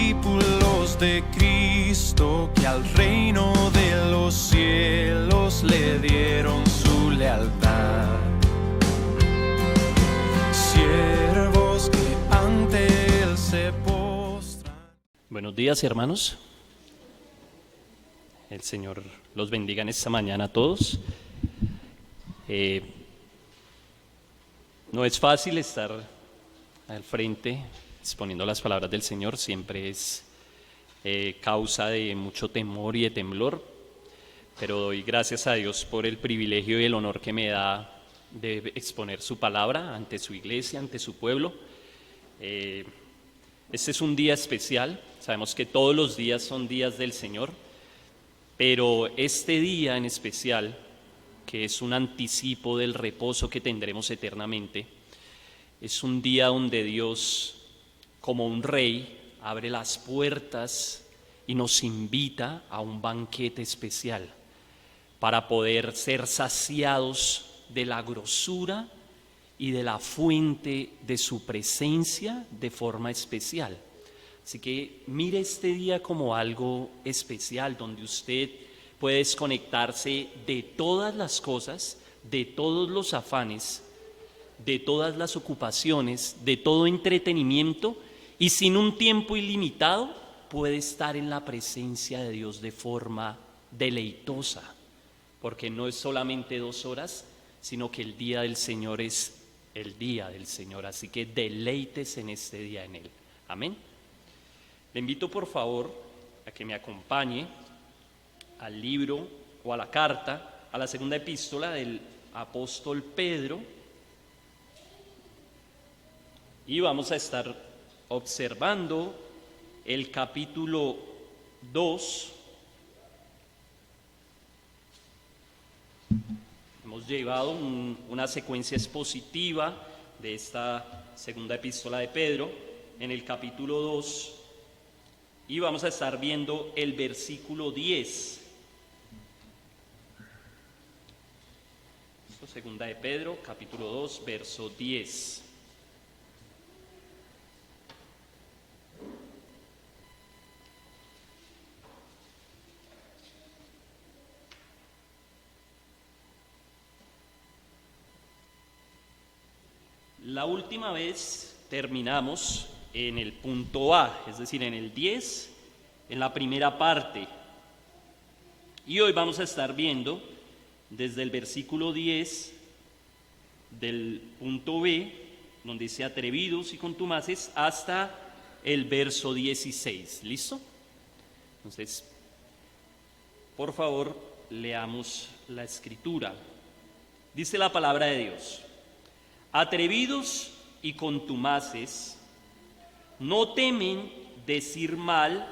discípulos de Cristo que al reino de los cielos le dieron su lealtad. Siervos que ante él se postran. Buenos días, hermanos. El Señor los bendiga en esta mañana a todos. No es fácil estar al frente exponiendo las palabras del Señor, siempre es causa de mucho temor y de temblor, pero doy gracias a Dios por el privilegio y el honor que me da de exponer su palabra ante su iglesia, ante su pueblo. Este es un día especial, sabemos que todos los días son días del Señor, pero este día en especial, que es un anticipo del reposo que tendremos eternamente, es un día donde Dios, como un rey, abre las puertas y nos invita a un banquete especial para poder ser saciados de la grosura y de la fuente de su presencia de forma especial. Así que mire este día como algo especial, donde usted puede desconectarse de todas las cosas, de todos los afanes, de todas las ocupaciones, de todo entretenimiento, y sin un tiempo ilimitado puede estar en la presencia de Dios de forma deleitosa, porque no es solamente 2 horas, sino que el día del Señor es el día del Señor, así que deleites en este día en Él. Amén. Le invito por favor a que me acompañe al libro o a la carta, a la segunda epístola del apóstol Pedro, y vamos a estar observando el capítulo 2. Hemos llevado una secuencia expositiva de esta segunda epístola de Pedro en el capítulo 2, y vamos a estar viendo el versículo 10. Segunda de Pedro, capítulo 2, verso 10. La última vez terminamos en el punto A, es decir, en el 10, en la primera parte. Y hoy vamos a estar viendo desde el versículo 10 del punto B, donde dice atrevidos y contumaces, hasta el verso 16. ¿Listo? Entonces, por favor, leamos la escritura. Dice la palabra de Dios: atrevidos y contumaces, no temen decir mal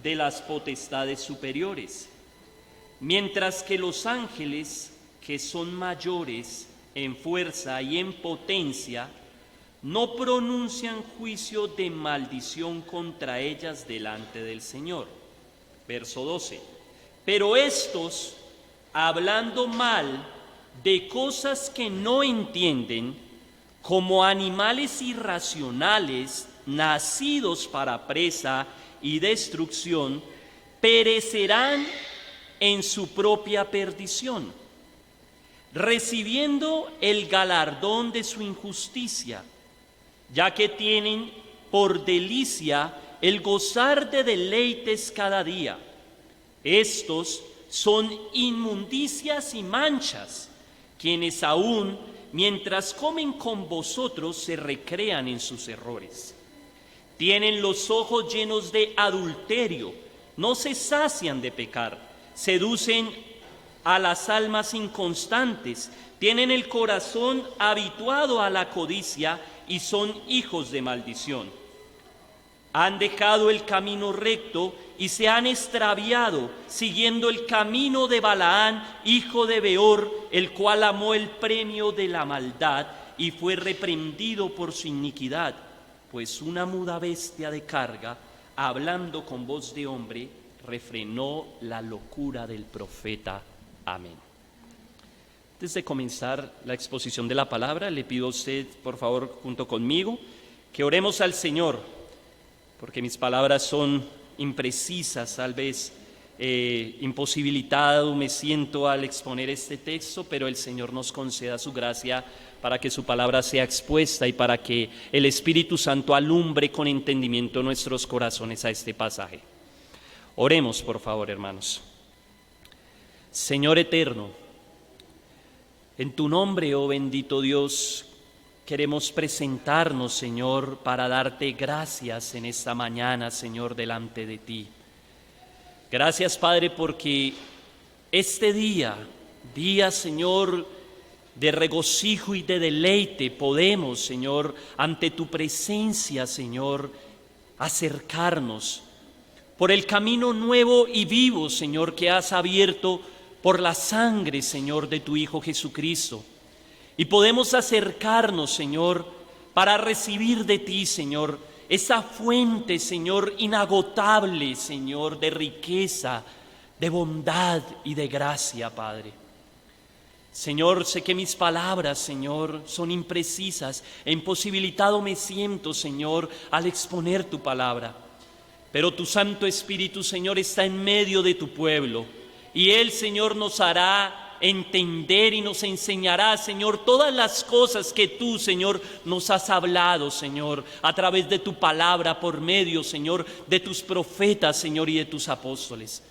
de las potestades superiores, mientras que los ángeles, que son mayores en fuerza y en potencia, no pronuncian juicio de maldición contra ellas delante del Señor. Verso 12. Pero estos, hablando mal de cosas que no entienden, como animales irracionales, nacidos para presa y destrucción, perecerán en su propia perdición, recibiendo el galardón de su injusticia, ya que tienen por delicia el gozar de deleites cada día. Estos son inmundicias y manchas, quienes aún, mientras comen con vosotros, se recrean en sus errores. Tienen los ojos llenos de adulterio, no se sacian de pecar, seducen a las almas inconstantes, tienen el corazón habituado a la codicia y son hijos de maldición. Han dejado el camino recto y se han extraviado, siguiendo el camino de Balaán, hijo de Beor, el cual amó el premio de la maldad y fue reprendido por su iniquidad, pues una muda bestia de carga, hablando con voz de hombre, refrenó la locura del profeta. Amén. Antes de comenzar la exposición de la palabra, le pido a usted, por favor, junto conmigo, que oremos al Señor, porque mis palabras son imprecisas, tal vez imposibilitado me siento al exponer este texto, pero el Señor nos conceda su gracia para que su palabra sea expuesta y para que el Espíritu Santo alumbre con entendimiento nuestros corazones a este pasaje. Oremos, por favor, hermanos. Señor eterno, en tu nombre, oh bendito Dios, queremos presentarnos, Señor, para darte gracias en esta mañana, Señor, delante de ti. Gracias, Padre, porque este día, Señor, de regocijo y de deleite, podemos, Señor, ante tu presencia, Señor, acercarnos por el camino nuevo y vivo, Señor, que has abierto por la sangre, Señor, de tu Hijo Jesucristo. Y podemos acercarnos, Señor, para recibir de ti, Señor, esa fuente, Señor, inagotable, Señor, de riqueza, de bondad y de gracia, Padre. Señor, sé que mis palabras, Señor, son imprecisas e imposibilitado me siento, Señor, al exponer tu palabra. Pero tu Santo Espíritu, Señor, está en medio de tu pueblo. Y Él, Señor, nos hará entender y nos enseñará, Señor, todas las cosas que tú, Señor, nos has hablado, Señor, a través de tu palabra, por medio, Señor, de tus profetas, Señor, y de tus apóstoles.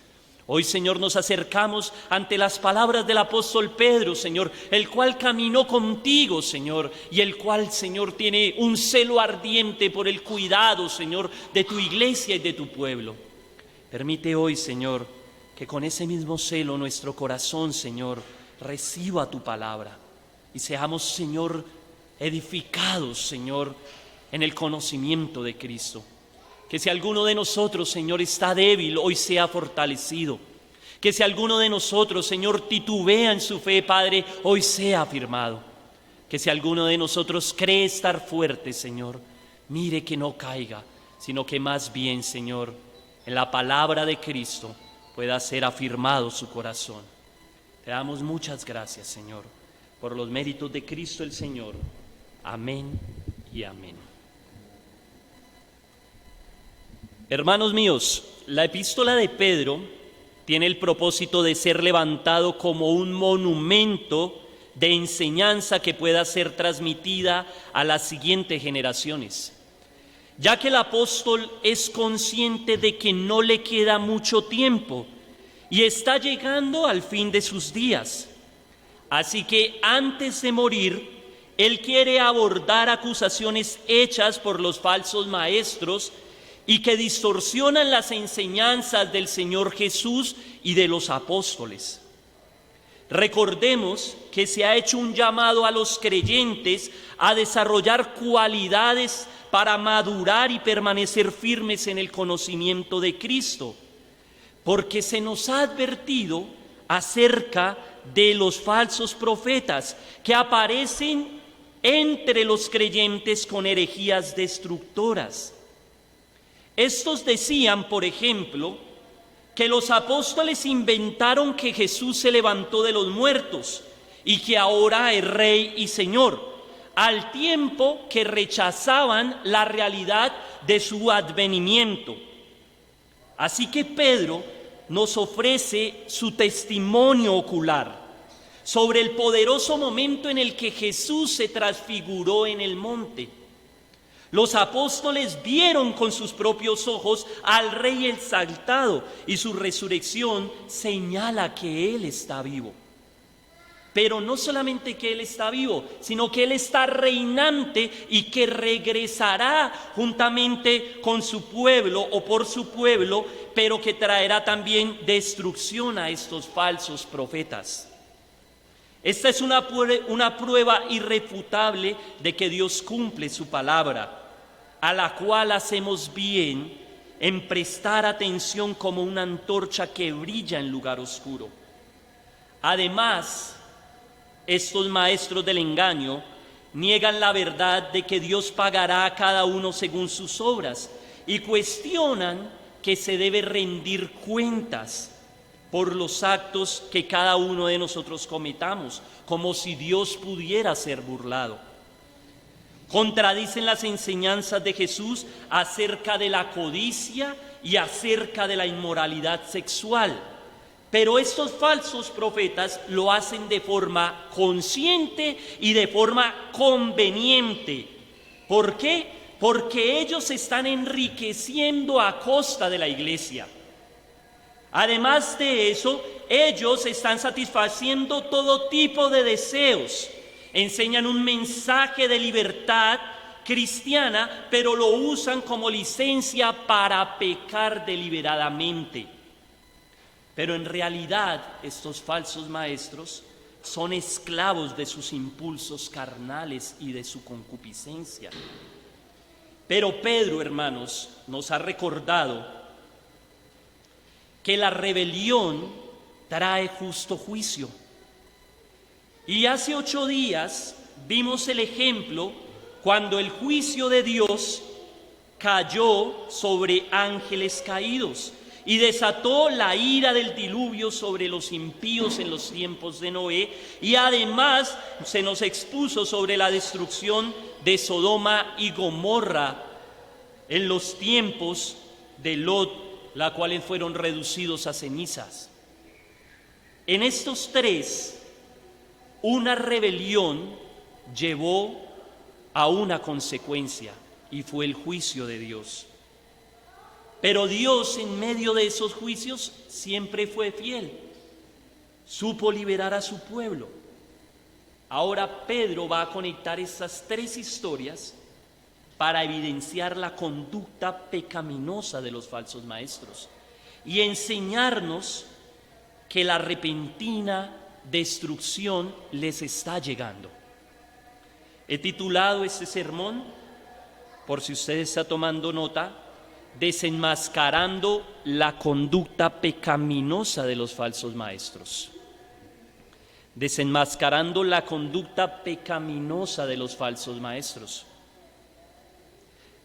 Hoy, Señor, nos acercamos ante las palabras del apóstol Pedro, Señor, el cual caminó contigo, Señor, y el cual, Señor, tiene un celo ardiente por el cuidado, Señor, de tu iglesia y de tu pueblo. Permite hoy, Señor, que con ese mismo celo nuestro corazón, Señor, reciba tu palabra y seamos, Señor, edificados, Señor, en el conocimiento de Cristo. Que si alguno de nosotros, Señor, está débil, hoy sea fortalecido. Que si alguno de nosotros, Señor, titubea en su fe, Padre, hoy sea afirmado. Que si alguno de nosotros cree estar fuerte, Señor, mire que no caiga, sino que más bien, Señor, en la palabra de Cristo pueda ser afirmado su corazón. Te damos muchas gracias, Señor, por los méritos de Cristo el Señor. Amén y amén. Hermanos míos, la epístola de Pedro tiene el propósito de ser levantado como un monumento de enseñanza que pueda ser transmitida a las siguientes generaciones, ya que el apóstol es consciente de que no le queda mucho tiempo y está llegando al fin de sus días. Así que antes de morir, él quiere abordar acusaciones hechas por los falsos maestros y que distorsionan las enseñanzas del Señor Jesús y de los apóstoles. Recordemos que se ha hecho un llamado a los creyentes a desarrollar cualidades para madurar y permanecer firmes en el conocimiento de Cristo, porque se nos ha advertido acerca de los falsos profetas que aparecen entre los creyentes con herejías destructoras. Estos decían, por ejemplo, que los apóstoles inventaron que Jesús se levantó de los muertos y que ahora es Rey y Señor, al tiempo que rechazaban la realidad de su advenimiento. Así que Pedro nos ofrece su testimonio ocular sobre el poderoso momento en el que Jesús se transfiguró en el monte. Los apóstoles vieron con sus propios ojos al Rey exaltado y su resurrección señala que Él está vivo. Pero no solamente que Él está vivo, sino que Él está reinante y que regresará juntamente con su pueblo o por su pueblo, pero que traerá también destrucción a estos falsos profetas. Esta es una prueba irrefutable de que Dios cumple su palabra, a la cual hacemos bien en prestar atención como una antorcha que brilla en lugar oscuro. Además, estos maestros del engaño niegan la verdad de que Dios pagará a cada uno según sus obras y cuestionan que se debe rendir cuentas por los actos que cada uno de nosotros cometamos, como si Dios pudiera ser burlado. Contradicen las enseñanzas de Jesús acerca de la codicia y acerca de la inmoralidad sexual. Pero estos falsos profetas lo hacen de forma consciente y de forma conveniente. ¿Por qué? Porque ellos se están enriqueciendo a costa de la iglesia. Además de eso, ellos están satisfaciendo todo tipo de deseos. Enseñan un mensaje de libertad cristiana, pero lo usan como licencia para pecar deliberadamente. Pero en realidad estos falsos maestros son esclavos de sus impulsos carnales y de su concupiscencia. Pero Pedro, hermanos, nos ha recordado que la rebelión trae justo juicio. Y hace 8 días vimos el ejemplo cuando el juicio de Dios cayó sobre ángeles caídos y desató la ira del diluvio sobre los impíos en los tiempos de Noé, y además se nos expuso sobre la destrucción de Sodoma y Gomorra en los tiempos de Lot, la cuales fueron reducidos a cenizas. En estos 3, una rebelión llevó a una consecuencia, y fue el juicio de Dios. Pero Dios, en medio de esos juicios, siempre fue fiel. Supo liberar a su pueblo. Ahora Pedro va a conectar estas 3 historias para evidenciar la conducta pecaminosa de los falsos maestros y enseñarnos que la repentina destrucción les está llegando. He titulado este sermón, por si usted está tomando nota, desenmascarando la conducta pecaminosa de los falsos maestros. Desenmascarando la conducta pecaminosa de los falsos maestros.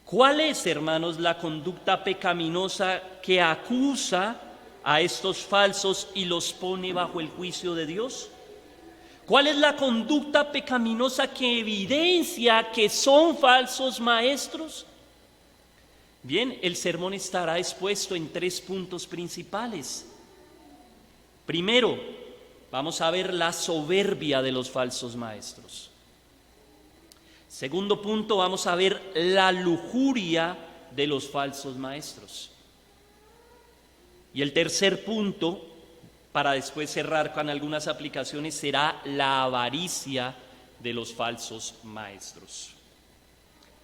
¿Cuál es, hermanos, la conducta pecaminosa que acusa a estos falsos y los pone bajo el juicio de Dios? ¿Cuál es la conducta pecaminosa que evidencia que son falsos maestros? Bien, el sermón estará expuesto en 3 puntos principales. Primero, vamos a ver la soberbia de los falsos maestros. Segundo punto, vamos a ver la lujuria de los falsos maestros. Y el tercer punto, para después cerrar con algunas aplicaciones, será la avaricia de los falsos maestros.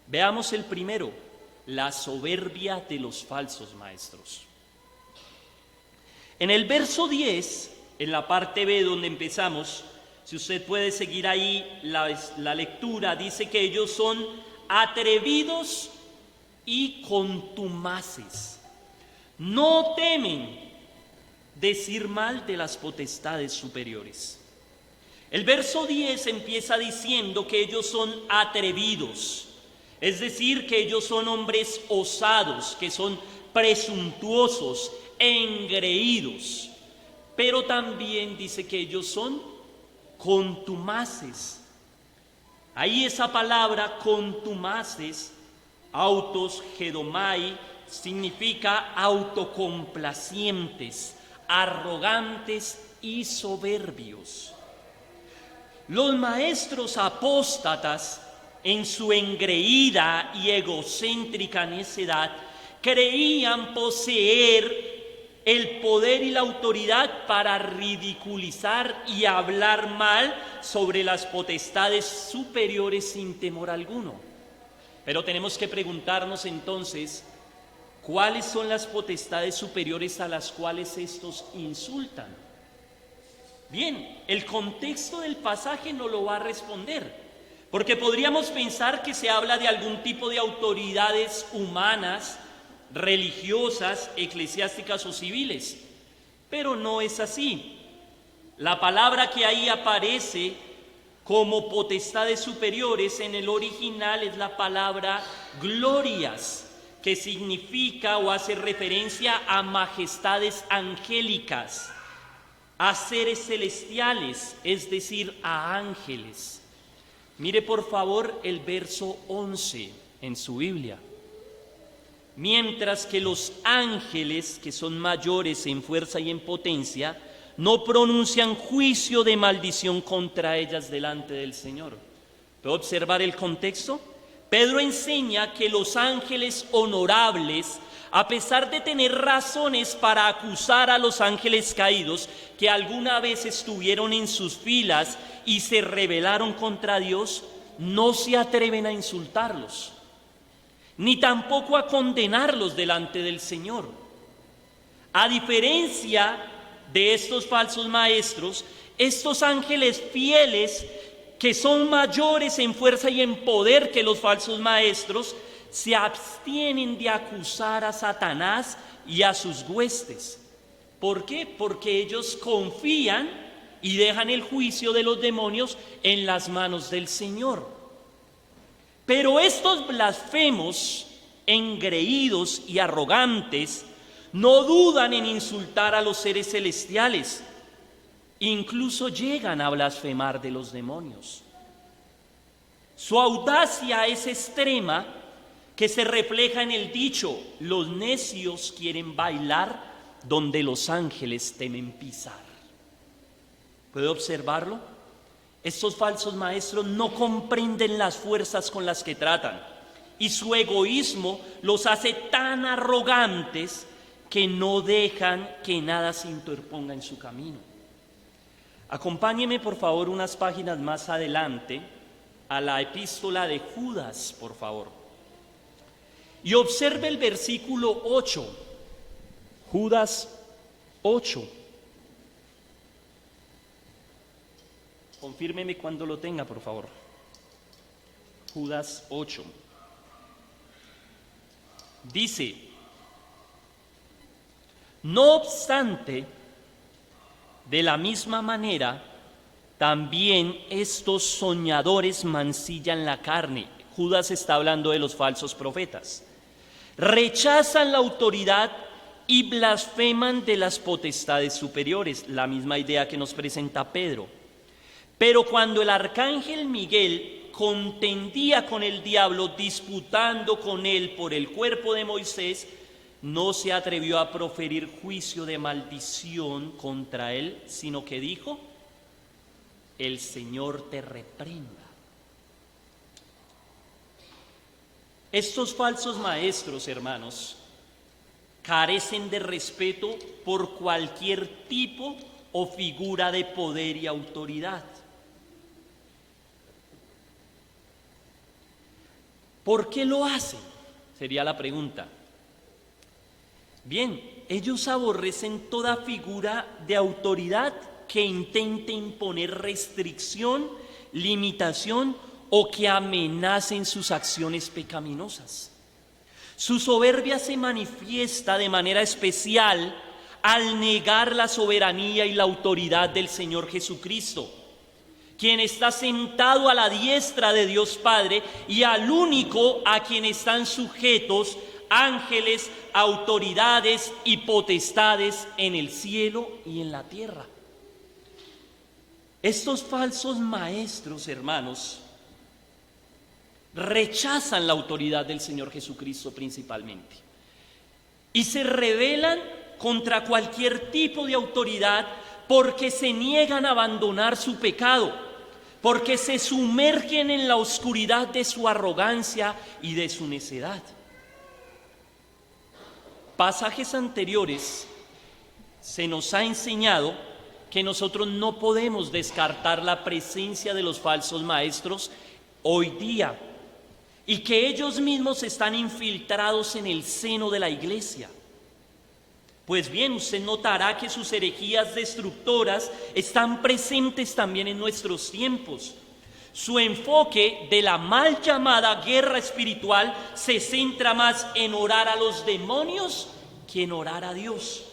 Veamos el primero, la soberbia de los falsos maestros. En el verso 10, en la parte B donde empezamos, si usted puede seguir ahí la lectura, dice que ellos son atrevidos y contumaces. No temen decir mal de las potestades superiores. El verso 10 empieza diciendo que ellos son atrevidos, es decir, que ellos son hombres osados, que son presuntuosos, engreídos, pero también dice que ellos son contumaces. Ahí esa palabra contumaces, autos gedomai, significa autocomplacientes, arrogantes y soberbios. Los maestros apóstatas, en su engreída y egocéntrica necedad, creían poseer el poder y la autoridad para ridiculizar y hablar mal sobre las potestades superiores sin temor alguno. Pero tenemos que preguntarnos entonces, ¿cuáles son las potestades superiores a las cuales estos insultan? Bien, el contexto del pasaje no lo va a responder, porque podríamos pensar que se habla de algún tipo de autoridades humanas, religiosas, eclesiásticas o civiles, pero no es así. La palabra que ahí aparece como potestades superiores en el original es la palabra glorias, que significa o hace referencia a majestades angélicas, a seres celestiales, es decir, a ángeles. Mire por favor el verso 11 en su Biblia. Mientras que los ángeles, que son mayores en fuerza y en potencia, no pronuncian juicio de maldición contra ellas delante del Señor. ¿Puedo observar el contexto? Pedro enseña que los ángeles honorables, a pesar de tener razones para acusar a los ángeles caídos que alguna vez estuvieron en sus filas y se rebelaron contra Dios, no se atreven a insultarlos, ni tampoco a condenarlos delante del Señor. A diferencia de estos falsos maestros, estos ángeles fieles, que son mayores en fuerza y en poder que los falsos maestros, se abstienen de acusar a Satanás y a sus huestes. ¿Por qué? Porque ellos confían y dejan el juicio de los demonios en las manos del Señor. Pero estos blasfemos, engreídos y arrogantes, no dudan en insultar a los seres celestiales. Incluso llegan a blasfemar de los demonios. Su audacia es extrema, que se refleja en el dicho: los necios quieren bailar donde los ángeles temen pisar. ¿Puede observarlo? Estos falsos maestros no comprenden las fuerzas con las que tratan, y su egoísmo los hace tan arrogantes que no dejan que nada se interponga en su camino. Acompáñeme por favor unas páginas más adelante a la epístola de Judas, por favor. Y observe el versículo 8, Judas 8. Confírmeme cuando lo tenga, por favor. Judas 8. Dice: no obstante, de la misma manera, también estos soñadores mancillan la carne. Judas está hablando de los falsos profetas. Rechazan la autoridad y blasfeman de las potestades superiores, la misma idea que nos presenta Pedro. Pero cuando el arcángel Miguel contendía con el diablo, disputando con él por el cuerpo de Moisés, no se atrevió a proferir juicio de maldición contra él, sino que dijo: el Señor te reprenda. Estos falsos maestros, hermanos, carecen de respeto por cualquier tipo o figura de poder y autoridad. ¿Por qué lo hacen? Sería la pregunta. Bien, ellos aborrecen toda figura de autoridad que intente imponer restricción, limitación o que amenacen sus acciones pecaminosas. Su soberbia se manifiesta de manera especial al negar la soberanía y la autoridad del Señor Jesucristo, quien está sentado a la diestra de Dios Padre y al único a quien están sujetos ángeles, autoridades y potestades en el cielo y en la tierra. Estos falsos maestros, hermanos, rechazan la autoridad del Señor Jesucristo principalmente y se rebelan contra cualquier tipo de autoridad porque se niegan a abandonar su pecado, porque se sumergen en la oscuridad de su arrogancia y de su necedad. Pasajes anteriores se nos ha enseñado que nosotros no podemos descartar la presencia de los falsos maestros hoy día y que ellos mismos están infiltrados en el seno de la iglesia. Pues bien, usted notará que sus herejías destructoras están presentes también en nuestros tiempos. Su enfoque de la mal llamada guerra espiritual se centra más en orar a los demonios que en orar a Dios.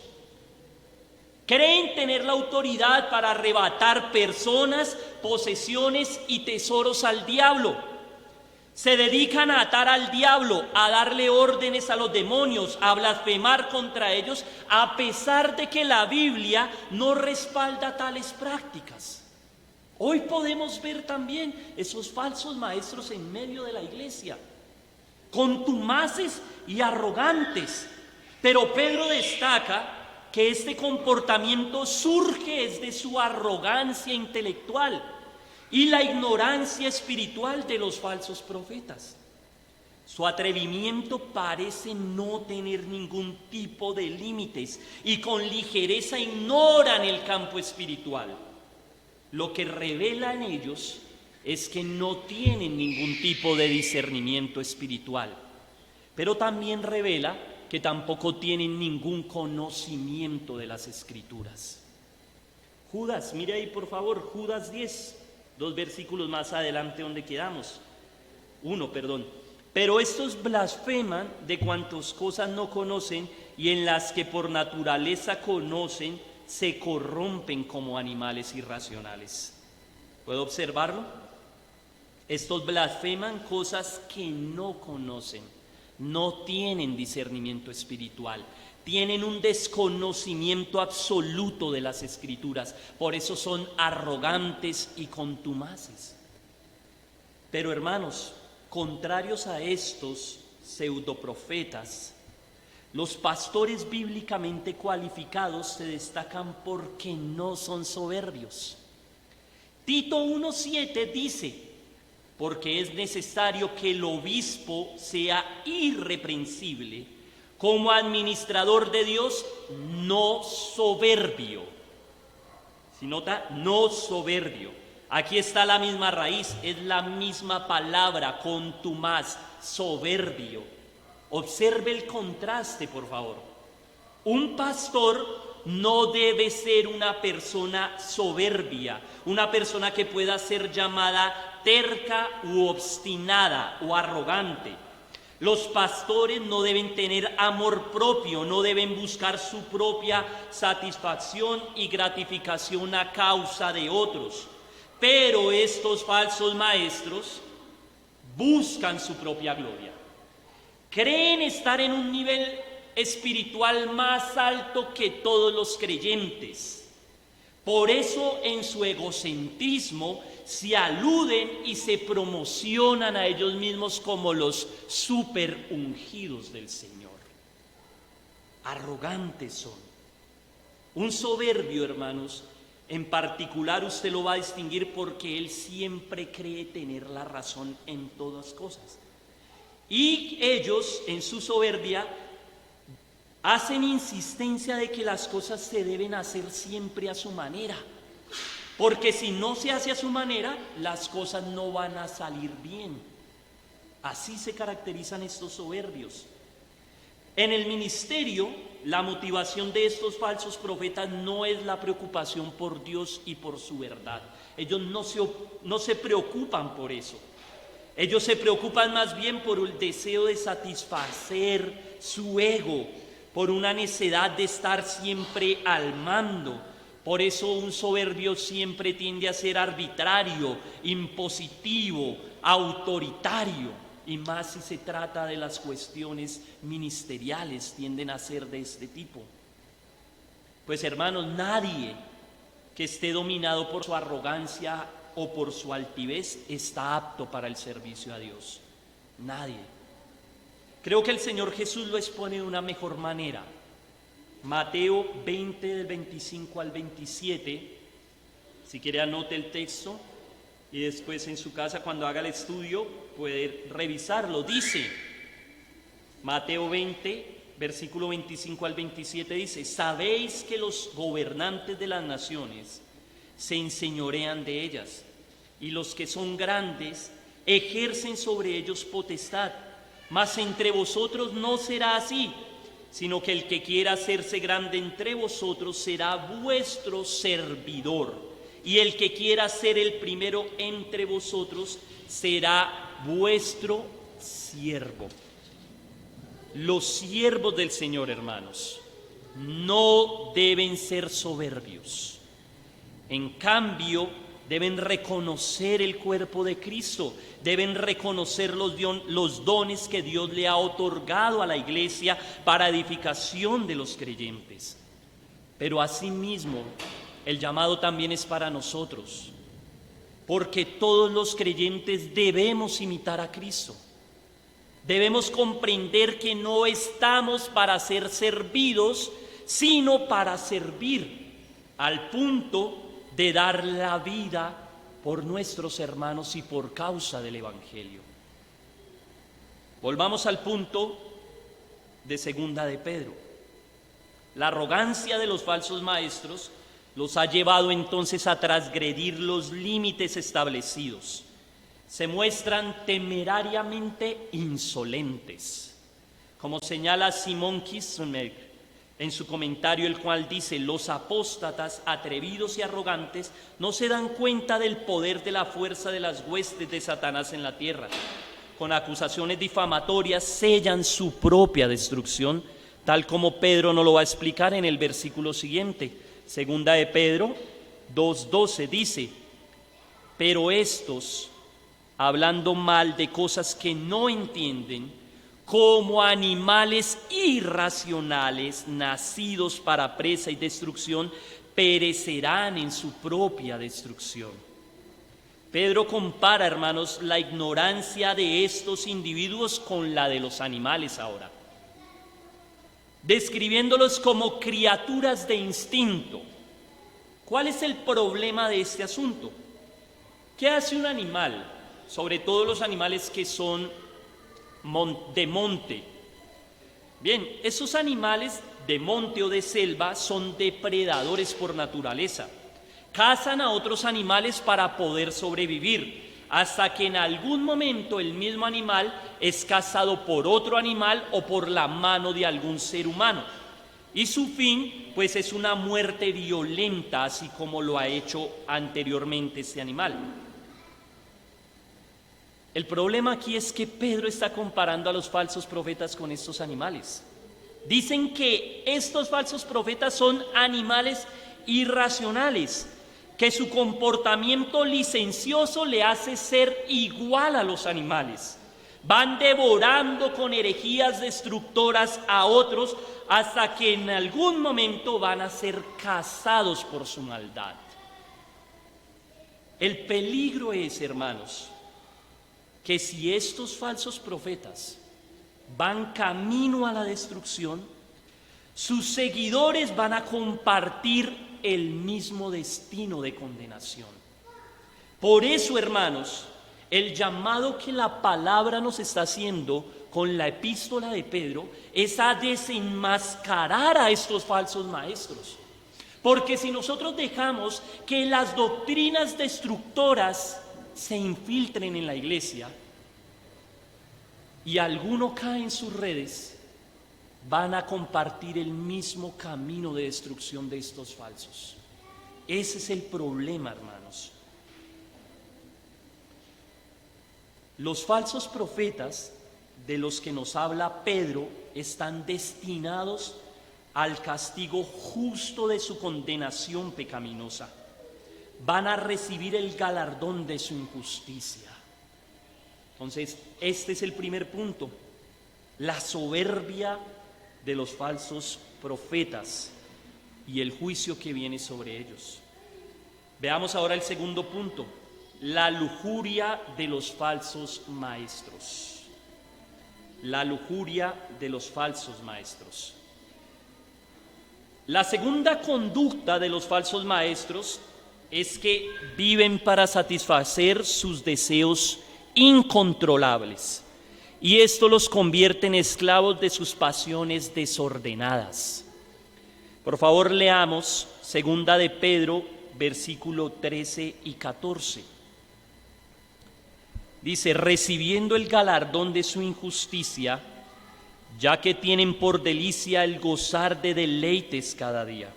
Creen tener la autoridad para arrebatar personas, posesiones y tesoros al diablo. Se dedican a atar al diablo, a darle órdenes a los demonios, a blasfemar contra ellos, a pesar de que la Biblia no respalda tales prácticas. Hoy podemos ver también esos falsos maestros en medio de la iglesia, contumaces y arrogantes. Pero Pedro destaca que este comportamiento surge desde su arrogancia intelectual y la ignorancia espiritual de los falsos profetas. Su atrevimiento parece no tener ningún tipo de límites y con ligereza ignoran el campo espiritual. Lo que revela en ellos es que no tienen ningún tipo de discernimiento espiritual, pero también revela que tampoco tienen ningún conocimiento de las Escrituras. Judas, mire ahí por favor, Judas 10, 2 versículos más adelante donde quedamos. Pero estos blasfeman de cuantas cosas no conocen y en las que por naturaleza conocen, se corrompen como animales irracionales. ¿Puedo observarlo? Estos blasfeman cosas que no conocen, no tienen discernimiento espiritual, tienen un desconocimiento absoluto de las Escrituras, por eso son arrogantes y contumaces. Pero hermanos, contrarios a estos pseudoprofetas, los pastores bíblicamente cualificados se destacan porque no son soberbios. Tito 1:7 dice: porque es necesario que el obispo sea irreprensible, como administrador de Dios, no soberbio. Si nota, no soberbio. Aquí está la misma raíz, es la misma palabra, contumaz, soberbio. Observe el contraste, por favor. Un pastor no debe ser una persona soberbia, una persona que pueda ser llamada terca u obstinada o arrogante. Los pastores no deben tener amor propio, no deben buscar su propia satisfacción y gratificación a causa de otros. Pero estos falsos maestros buscan su propia gloria. Creen estar en un nivel espiritual más alto que todos los creyentes. Por eso en su egocentrismo se aluden y se promocionan a ellos mismos como los super ungidos del Señor. Arrogantes son. Un soberbio, hermanos, en particular usted lo va a distinguir porque él siempre cree tener la razón en todas cosas. Y ellos, en su soberbia, hacen insistencia de que las cosas se deben hacer siempre a su manera. Porque si no se hace a su manera, las cosas no van a salir bien. Así se caracterizan estos soberbios. En el ministerio, la motivación de estos falsos profetas no es la preocupación por Dios y por su verdad. Ellos no se preocupan por eso. Ellos se preocupan más bien por el deseo de satisfacer su ego, por una necesidad de estar siempre al mando. Por eso un soberbio siempre tiende a ser arbitrario, impositivo, autoritario, y más si se trata de las cuestiones ministeriales, tienden a ser de este tipo. Pues hermanos, nadie que esté dominado por su arrogancia o por su altivez está apto para el servicio a Dios. Nadie. Creo que el Señor Jesús lo expone de una mejor manera. Mateo 20, del 25 al 27. Si quiere anote el texto y después en su casa cuando haga el estudio puede revisarlo. Dice, Mateo 20, versículo 25 al 27 dice: sabéis que los gobernantes de las naciones se enseñorean de ellas, y los que son grandes ejercen sobre ellos potestad. Mas entre vosotros no será así, sino que el que quiera hacerse grande entre vosotros será vuestro servidor, y el que quiera ser el primero entre vosotros será vuestro siervo. Los siervos del Señor, hermanos, no deben ser soberbios. En cambio, deben reconocer el cuerpo de Cristo, deben reconocer los dones que Dios le ha otorgado a la iglesia para edificación de los creyentes. Pero asimismo, el llamado también es para nosotros. porque todos los creyentes debemos imitar a Cristo. Debemos comprender que no estamos para ser servidos, sino para servir, al punto de dar la vida por nuestros hermanos y por causa del Evangelio. Volvamos al punto de segunda de Pedro. La arrogancia de los falsos maestros los ha llevado entonces a transgredir los límites establecidos. Se muestran temerariamente insolentes, como señala Simón Kistemaker en su comentario, el cual dice: los apóstatas atrevidos y arrogantes no se dan cuenta del poder de la fuerza de las huestes de Satanás en la tierra. Con acusaciones difamatorias sellan su propia destrucción, tal como Pedro nos lo va a explicar en el versículo siguiente. Segunda de Pedro 2:12 dice: pero estos, hablando mal de cosas que no entienden, como animales irracionales, nacidos para presa y destrucción, perecerán en su propia destrucción. Pedro compara, hermanos, la ignorancia de estos individuos con la de los animales ahora, describiéndolos como criaturas de instinto. ¿Cuál es el problema de este asunto? ¿Qué hace un animal? Sobre todo los animales que son de monte. Bien, esos animales de monte o de selva son depredadores por naturaleza. Cazan a otros animales para poder sobrevivir, hasta que en algún momento el mismo animal es cazado por otro animal o por la mano de algún ser humano. Y su fin, pues, es una muerte violenta, así como lo ha hecho anteriormente este animal. El problema aquí es que Pedro está comparando a los falsos profetas con estos animales. Dicen que estos falsos profetas son animales irracionales, que su comportamiento licencioso le hace ser igual a los animales. Van devorando con herejías destructoras a otros hasta que en algún momento van a ser cazados por su maldad. El peligro es, hermanos, que si estos falsos profetas van camino a la destrucción, sus seguidores van a compartir el mismo destino de condenación. Por eso, hermanos, el llamado que la palabra nos está haciendo con la epístola de Pedro es a desenmascarar a estos falsos maestros. Porque si nosotros dejamos que las doctrinas destructoras se infiltren en la iglesia y alguno cae en sus redes, van a compartir el mismo camino de destrucción de estos falsos. Ese es el problema, hermanos. Los falsos profetas de los que nos habla Pedro están destinados al castigo justo de su condenación pecaminosa. Van a recibir el galardón de su injusticia. Entonces, este es el primer punto: la soberbia de los falsos profetas y el juicio que viene sobre ellos. Veamos ahora el segundo punto: la lujuria de los falsos maestros. La lujuria de los falsos maestros. La segunda conducta de los falsos maestros es que viven para satisfacer sus deseos incontrolables, y esto los convierte en esclavos de sus pasiones desordenadas. Por favor, leamos segunda de Pedro, versículo 13 y 14. Dice: recibiendo el galardón de su injusticia, ya que tienen por delicia el gozar de deleites cada día.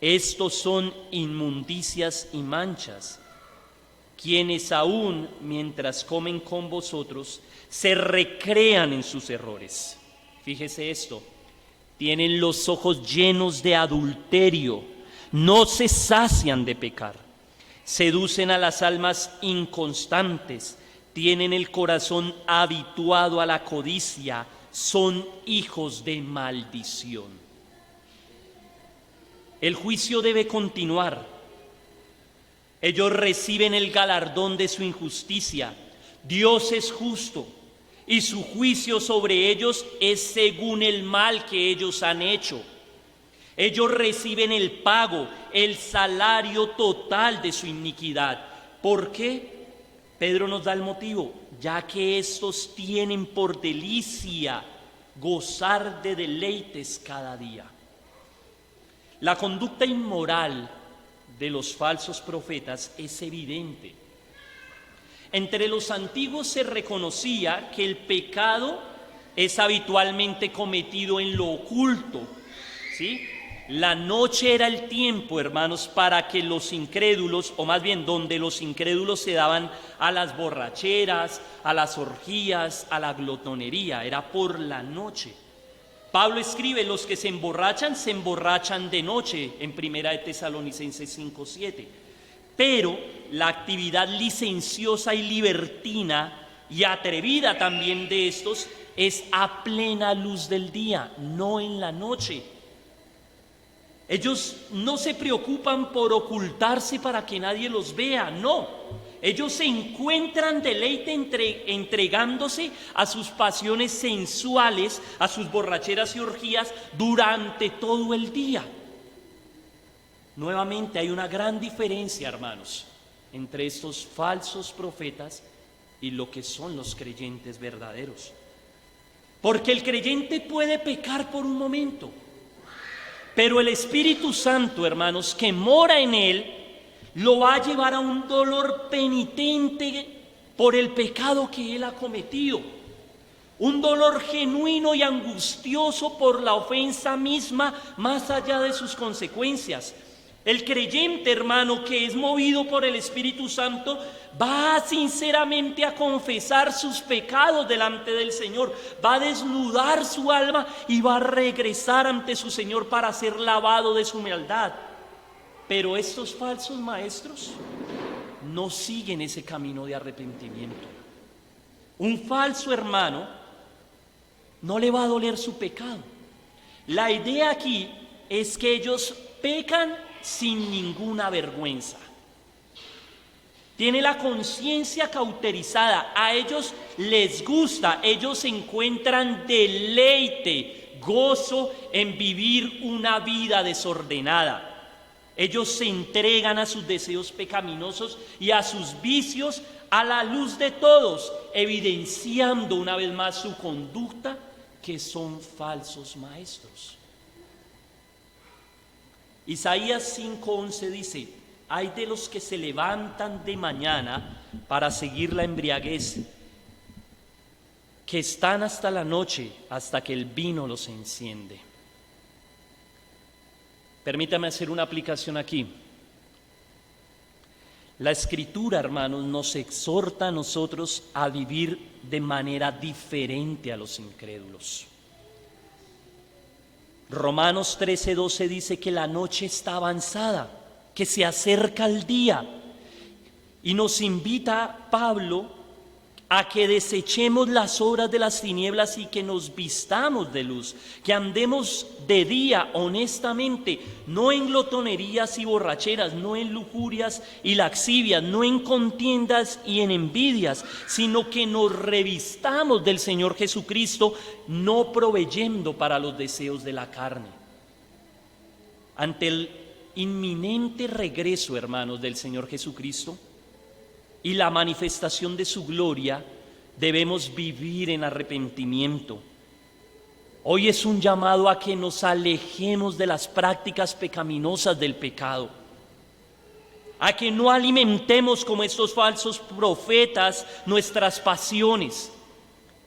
Estos son inmundicias y manchas, quienes aún mientras comen con vosotros se recrean en sus errores. Fíjese esto: tienen los ojos llenos de adulterio, no se sacian de pecar, seducen a las almas inconstantes, tienen el corazón habituado a la codicia, son hijos de maldición. El juicio debe continuar. Ellos reciben el galardón de su injusticia. Dios es justo y su juicio sobre ellos es según el mal que ellos han hecho. Ellos reciben el pago, el salario total de su iniquidad. ¿Por qué? Pedro nos da el motivo, ya que estos tienen por delicia gozar de deleites cada día. La conducta inmoral de los falsos profetas es evidente. Entre los antiguos se reconocía que el pecado es habitualmente cometido en lo oculto, ¿sí? La noche era el tiempo, hermanos, para que los incrédulos, o más bien donde los incrédulos se daban a las borracheras, a las orgías, a la glotonería, era por la noche. Pablo escribe, los que se emborrachan de noche, en 1 Tesalonicenses 5:7. Pero la actividad licenciosa y libertina y atrevida también de estos es a plena luz del día, no en la noche. Ellos no se preocupan por ocultarse para que nadie los vea, no. Ellos se encuentran deleite entregándose a sus pasiones sensuales, a sus borracheras y orgías durante todo el día. Nuevamente hay una gran diferencia, hermanos, entre estos falsos profetas y lo que son los creyentes verdaderos. Porque el creyente puede pecar por un momento, pero el Espíritu Santo, hermanos, que mora en él, lo va a llevar a un dolor penitente por el pecado que él ha cometido. Un dolor genuino y angustioso por la ofensa misma, más allá de sus consecuencias. El creyente, hermano, que es movido por el Espíritu Santo, va sinceramente a confesar sus pecados delante del Señor, va a desnudar su alma y va a regresar ante su Señor para ser lavado de su maldad. Pero estos falsos maestros no siguen ese camino de arrepentimiento. Un falso hermano no le va a doler su pecado. La idea aquí es que ellos pecan sin ninguna vergüenza. Tiene la conciencia cauterizada, a ellos les gusta, ellos encuentran deleite, gozo en vivir una vida desordenada. Ellos se entregan a sus deseos pecaminosos y a sus vicios a la luz de todos, evidenciando una vez más su conducta, que son falsos maestros. Isaías 5:11 dice: hay de los que se levantan de mañana para seguir la embriaguez, que están hasta la noche, hasta que el vino los enciende. Permítame hacer una aplicación aquí. La Escritura, hermanos, nos exhorta a nosotros a vivir de manera diferente a los incrédulos. Romanos 13:12 dice que la noche está avanzada, que se acerca el día, y nos invita Pablo a que desechemos las obras de las tinieblas y que nos vistamos de luz, que andemos de día honestamente, no en glotonerías y borracheras, no en lujurias y laxivias, no en contiendas y en envidias, sino que nos revistamos del Señor Jesucristo, no proveyendo para los deseos de la carne. Ante el inminente regreso, hermanos, del Señor Jesucristo y la manifestación de su gloria, debemos vivir en arrepentimiento. Hoy es un llamado a que nos alejemos de las prácticas pecaminosas del pecado, a que no alimentemos como estos falsos profetas nuestras pasiones,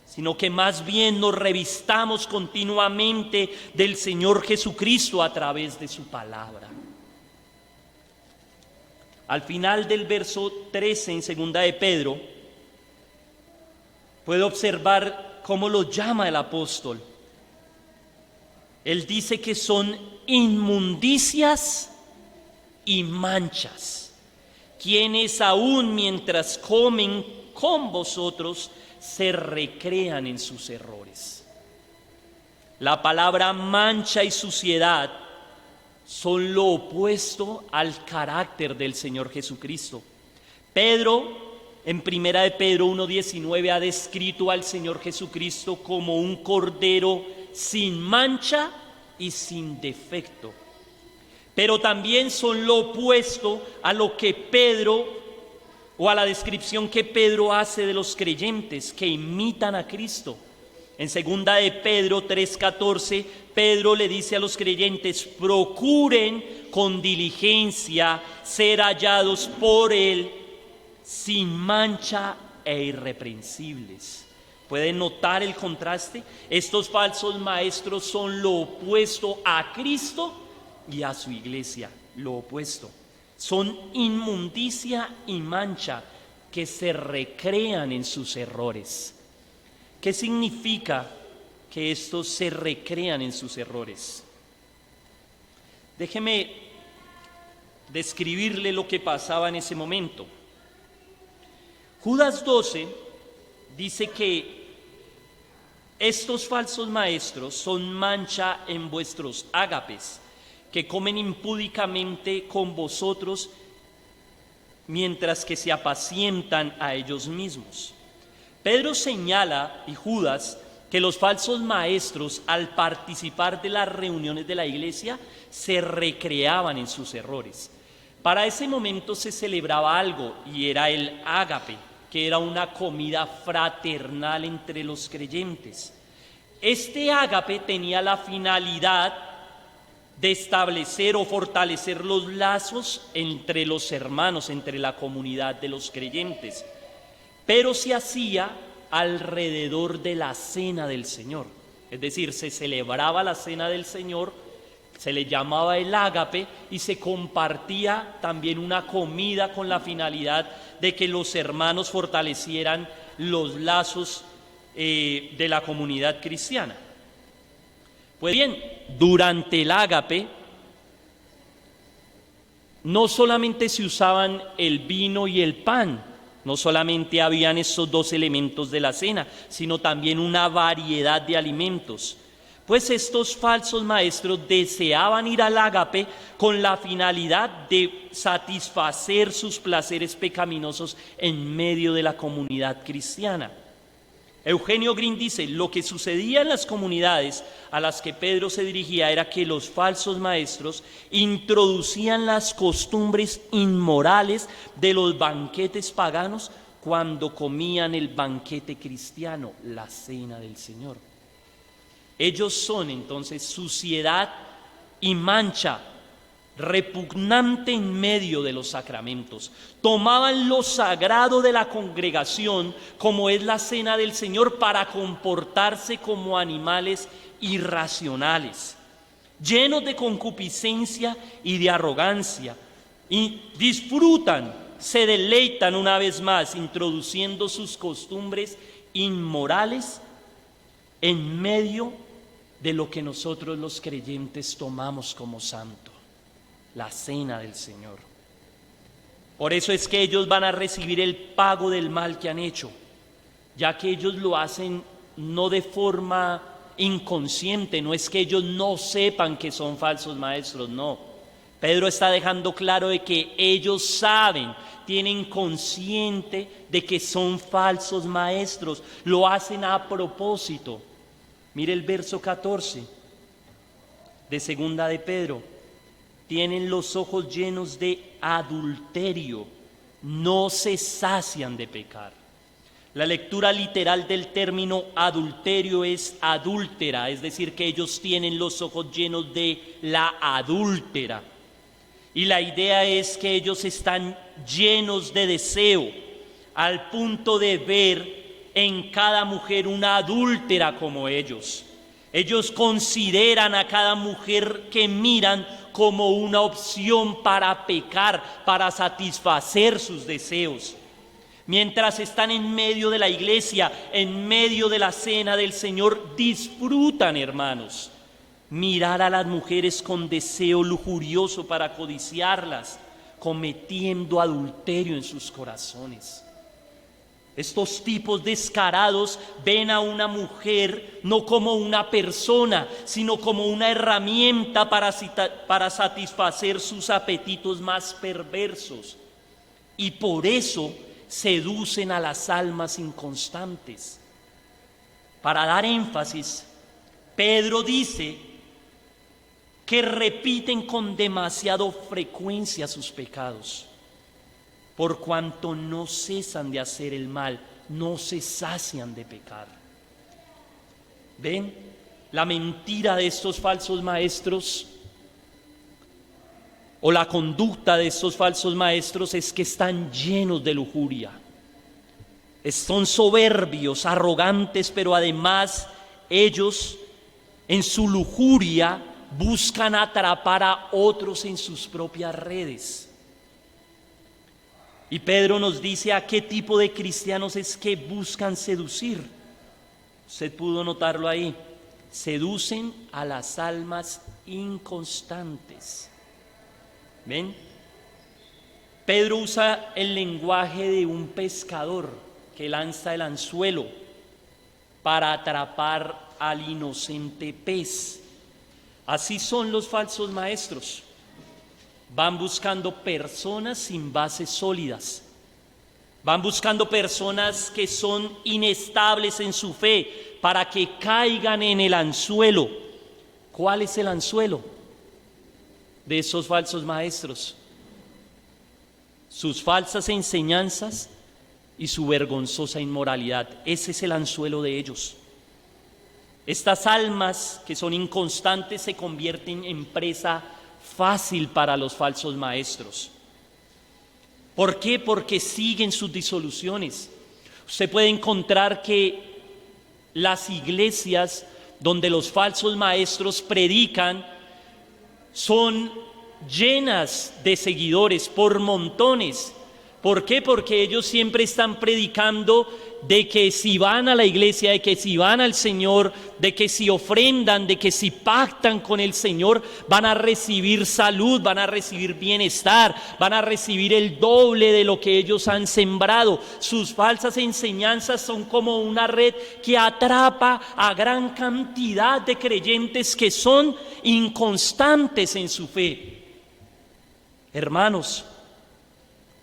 sino que más bien nos revistamos continuamente del Señor Jesucristo a través de su palabra. Al final del verso 13 en 2 de Pedro, puede observar cómo lo llama el apóstol. Él dice que son inmundicias y manchas, quienes aún mientras comen con vosotros se recrean en sus errores. La palabra mancha y suciedad son lo opuesto al carácter del Señor Jesucristo. Pedro, en primera de Pedro 1:19, ha descrito al Señor Jesucristo como un cordero sin mancha y sin defecto. Pero también son lo opuesto a lo que Pedro, o a la descripción que Pedro hace de los creyentes que imitan a Cristo. En segunda de Pedro 3:14, Pedro le dice a los creyentes: procuren con diligencia ser hallados por Él sin mancha e irreprensibles. ¿Pueden notar el contraste? Estos falsos maestros son lo opuesto a Cristo y a su iglesia, lo opuesto. Son inmundicia y mancha que se recrean en sus errores. ¿Qué significa que estos se recrean en sus errores? Déjeme describirle lo que pasaba en ese momento. Judas 12 dice que estos falsos maestros son mancha en vuestros ágapes, que comen impúdicamente con vosotros mientras que se apacientan a ellos mismos. Pedro señala, y Judas, que los falsos maestros, al participar de las reuniones de la iglesia, se recreaban en sus errores. Para ese momento se celebraba algo, y era el ágape, que era una comida fraternal entre los creyentes. Este ágape tenía la finalidad de establecer o fortalecer los lazos entre los hermanos, entre la comunidad de los creyentes, pero se hacía alrededor de la cena del Señor. Es decir, se celebraba la cena del Señor, se le llamaba el ágape y se compartía también una comida con la finalidad de que los hermanos fortalecieran los lazos de la comunidad cristiana. Pues bien, durante el ágape no solamente se usaban el vino y el pan, no solamente habían esos dos elementos de la cena, sino también una variedad de alimentos. Pues estos falsos maestros deseaban ir al ágape con la finalidad de satisfacer sus placeres pecaminosos en medio de la comunidad cristiana. Eugenio Green dice: lo que sucedía en las comunidades a las que Pedro se dirigía era que los falsos maestros introducían las costumbres inmorales de los banquetes paganos cuando comían el banquete cristiano, la cena del Señor. Ellos son entonces suciedad y mancha repugnante en medio de los sacramentos. Tomaban lo sagrado de la congregación, como es la cena del Señor, para comportarse como animales irracionales, llenos de concupiscencia y de arrogancia, y disfrutan, se deleitan una vez más, introduciendo sus costumbres inmorales en medio de lo que nosotros los creyentes tomamos como santo, la cena del Señor. Por eso es que ellos van a recibir el pago del mal que han hecho, ya que ellos lo hacen no de forma inconsciente. No es que ellos no sepan que son falsos maestros, no. Pedro está dejando claro de que ellos saben, tienen consciente de que son falsos maestros, lo hacen a propósito. Mire el verso 14 de segunda de Pedro: tienen los ojos llenos de adulterio, no se sacian de pecar. La lectura literal del término adulterio es adúltera, es decir, que ellos tienen los ojos llenos de la adúltera. Y la idea es que ellos están llenos de deseo, al punto de ver en cada mujer una adúltera como ellos. Ellos consideran a cada mujer que miran como una opción para pecar, para satisfacer sus deseos. Mientras están en medio de la iglesia, en medio de la cena del Señor, disfrutan, hermanos, mirar a las mujeres con deseo lujurioso para codiciarlas, cometiendo adulterio en sus corazones. Estos tipos descarados ven a una mujer no como una persona, sino como una herramienta para satisfacer sus apetitos más perversos. Y por eso seducen a las almas inconstantes. Para dar énfasis, Pedro dice que repiten con demasiada frecuencia sus pecados, por cuanto no cesan de hacer el mal, no se sacian de pecar. ¿Ven? La mentira de estos falsos maestros, o la conducta de estos falsos maestros, es que están llenos de lujuria. Son soberbios, arrogantes, pero además ellos en su lujuria buscan atrapar a otros en sus propias redes. Y Pedro nos dice a qué tipo de cristianos es que buscan seducir. Usted pudo notarlo ahí. Seducen a las almas inconstantes. ¿Ven? Pedro usa el lenguaje de un pescador que lanza el anzuelo para atrapar al inocente pez. Así son los falsos maestros. Van buscando personas sin bases sólidas. Van buscando personas que son inestables en su fe para que caigan en el anzuelo. ¿Cuál es el anzuelo de esos falsos maestros? Sus falsas enseñanzas y su vergonzosa inmoralidad. Ese es el anzuelo de ellos. Estas almas que son inconstantes se convierten en presa fácil para los falsos maestros. ¿Por qué? Porque siguen sus disoluciones. Usted puede encontrar que las iglesias donde los falsos maestros predican son llenas de seguidores por montones. ¿Por qué? Porque ellos siempre están predicando de que si van a la iglesia, de que si van al Señor, de que si ofrendan, de que si pactan con el Señor, van a recibir salud, van a recibir bienestar, van a recibir el doble de lo que ellos han sembrado. Sus falsas enseñanzas son como una red que atrapa a gran cantidad de creyentes que son inconstantes en su fe. Hermanos,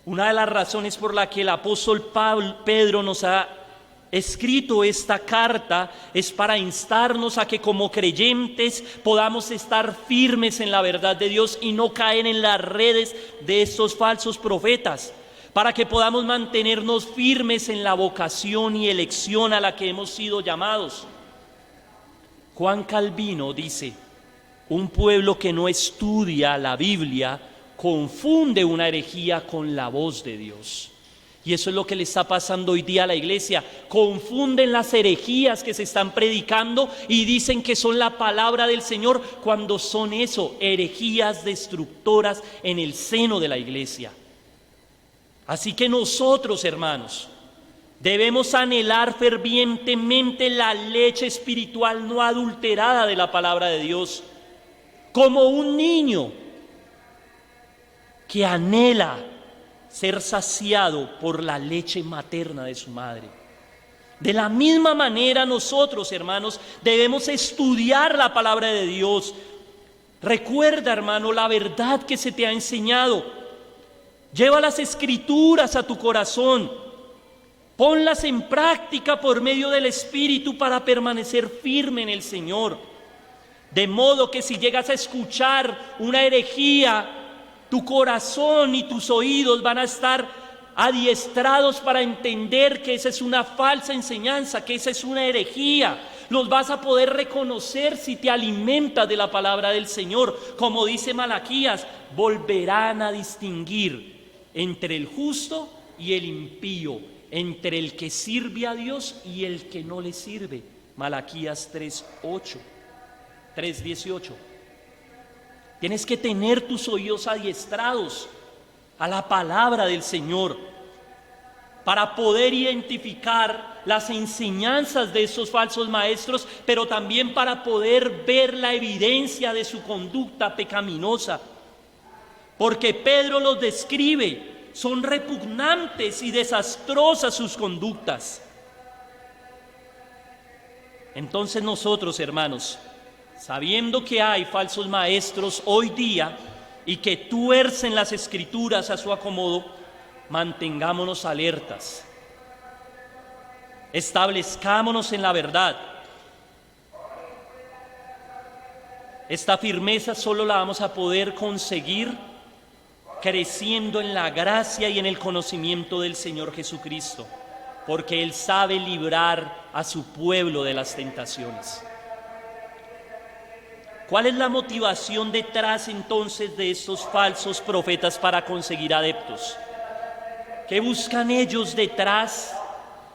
una de las razones por la que el apóstol Pedro nos ha escrito esta carta es para instarnos a que como creyentes podamos estar firmes en la verdad de Dios y no caer en las redes de estos falsos profetas, para que podamos mantenernos firmes en la vocación y elección a la que hemos sido llamados. Juan Calvino dice: un pueblo que no estudia la Biblia confunde una herejía con la voz de Dios. Y eso es lo que le está pasando hoy día a la iglesia. Confunden las herejías que se están predicando y dicen que son la palabra del Señor, cuando son eso, herejías destructoras en el seno de la iglesia. Así que nosotros, hermanos, debemos anhelar fervientemente la leche espiritual no adulterada de la palabra de Dios, como un niño que anhela ser saciado por la leche materna de su madre. De la misma manera nosotros, hermanos, debemos estudiar la palabra de Dios. Recuerda, hermano, la verdad que se te ha enseñado. Lleva las escrituras a tu corazón. Ponlas en práctica por medio del Espíritu para permanecer firme en el Señor. De modo que si llegas a escuchar una herejía, tu corazón y tus oídos van a estar adiestrados para entender que esa es una falsa enseñanza, que esa es una herejía. Los vas a poder reconocer si te alimentas de la palabra del Señor. Como dice Malaquías, volverán a distinguir entre el justo y el impío, entre el que sirve a Dios y el que no le sirve. Malaquías 3:18. Tienes que tener tus oídos adiestrados a la palabra del Señor para poder identificar las enseñanzas de esos falsos maestros, pero también para poder ver la evidencia de su conducta pecaminosa. Porque Pedro los describe, son repugnantes y desastrosas sus conductas. Entonces nosotros, hermanos, sabiendo que hay falsos maestros hoy día y que tuercen las Escrituras a su acomodo, mantengámonos alertas, establezcámonos en la verdad. Esta firmeza solo la vamos a poder conseguir creciendo en la gracia y en el conocimiento del Señor Jesucristo, porque Él sabe librar a su pueblo de las tentaciones. ¿Cuál es la motivación detrás entonces de estos falsos profetas para conseguir adeptos? ¿Qué buscan ellos detrás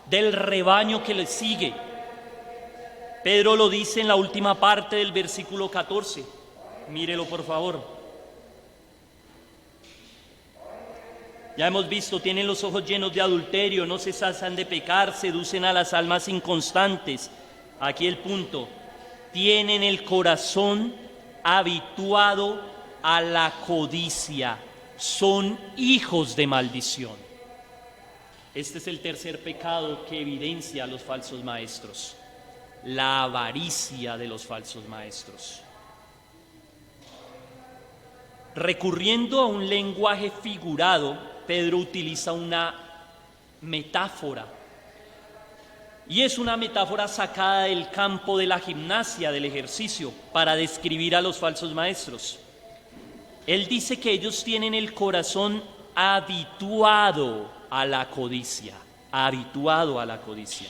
del rebaño que les sigue? Pedro lo dice en la última parte del versículo 14. Mírelo por favor. Ya hemos visto, tienen los ojos llenos de adulterio, no se cesan de pecar, seducen a las almas inconstantes. Aquí el punto: tienen el corazón habituado a la codicia, son hijos de maldición. Este es el tercer pecado que evidencia a los falsos maestros: la avaricia de los falsos maestros. Recurriendo a un lenguaje figurado, Pedro utiliza una metáfora, y es una metáfora sacada del campo de la gimnasia, del ejercicio, para describir a los falsos maestros. Él dice que ellos tienen el corazón habituado a la codicia, habituado a la codicia.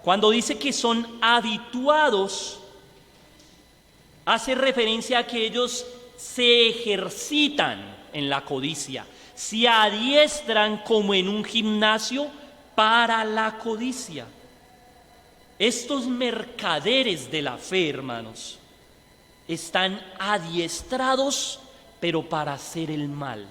Cuando dice que son habituados, hace referencia a que ellos se ejercitan en la codicia, se adiestran como en un gimnasio para la codicia. Estos mercaderes de la fe, hermanos, están adiestrados, pero para hacer el mal.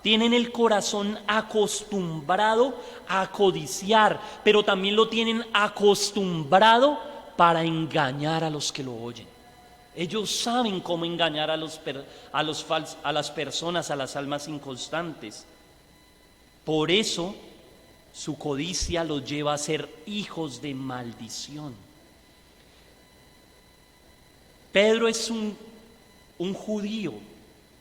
Tienen el corazón acostumbrado a codiciar, pero también lo tienen acostumbrado para engañar a los que lo oyen. Ellos saben cómo engañar a las personas, a las almas inconstantes. Por eso su codicia los lleva a ser hijos de maldición. Pedro es un judío,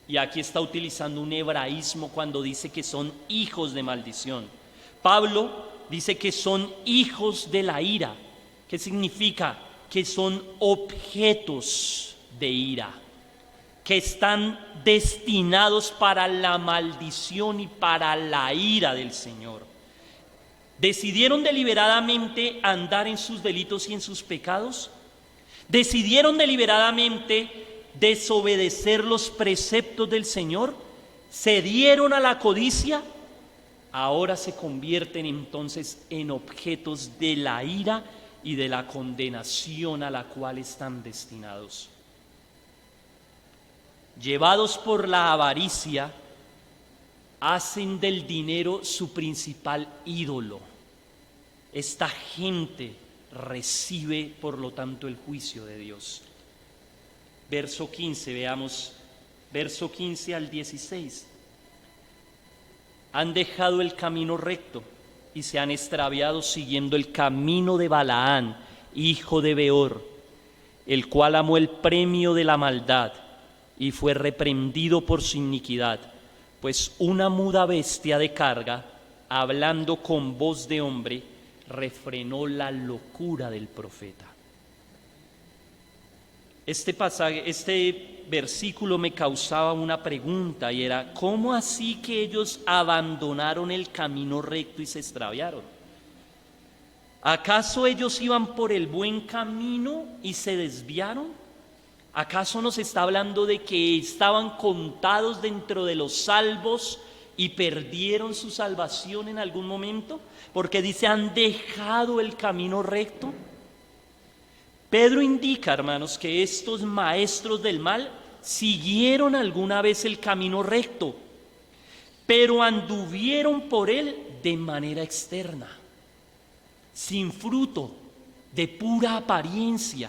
y aquí está utilizando un hebraísmo cuando dice que son hijos de maldición. Pablo dice que son hijos de la ira. ¿Qué significa? Que son objetos de ira, que están destinados para la maldición y para la ira del Señor. ¿Decidieron deliberadamente andar en sus delitos y en sus pecados? ¿Decidieron deliberadamente desobedecer los preceptos del Señor? ¿Se dieron a la codicia? Ahora se convierten entonces en objetos de la ira y de la condenación a la cual están destinados. Llevados por la avaricia, hacen del dinero su principal ídolo. Esta gente recibe, por lo tanto, el juicio de Dios. Verso 15, veamos, verso 15 al 16. Han dejado el camino recto y se han extraviado siguiendo el camino de Balaán, hijo de Beor, el cual amó el premio de la maldad y fue reprendido por su iniquidad, pues una muda bestia de carga, hablando con voz de hombre, refrenó la locura del profeta. Este pasaje, este versículo me causaba una pregunta, y era: ¿cómo así que ellos abandonaron el camino recto y se extraviaron? ¿Acaso ellos iban por el buen camino y se desviaron? ¿Acaso nos está hablando de que estaban contados dentro de los salvos y perdieron su salvación en algún momento? Porque dice: han dejado el camino recto. Pedro indica, hermanos, que estos maestros del mal siguieron alguna vez el camino recto, pero anduvieron por él de manera externa, sin fruto, de pura apariencia.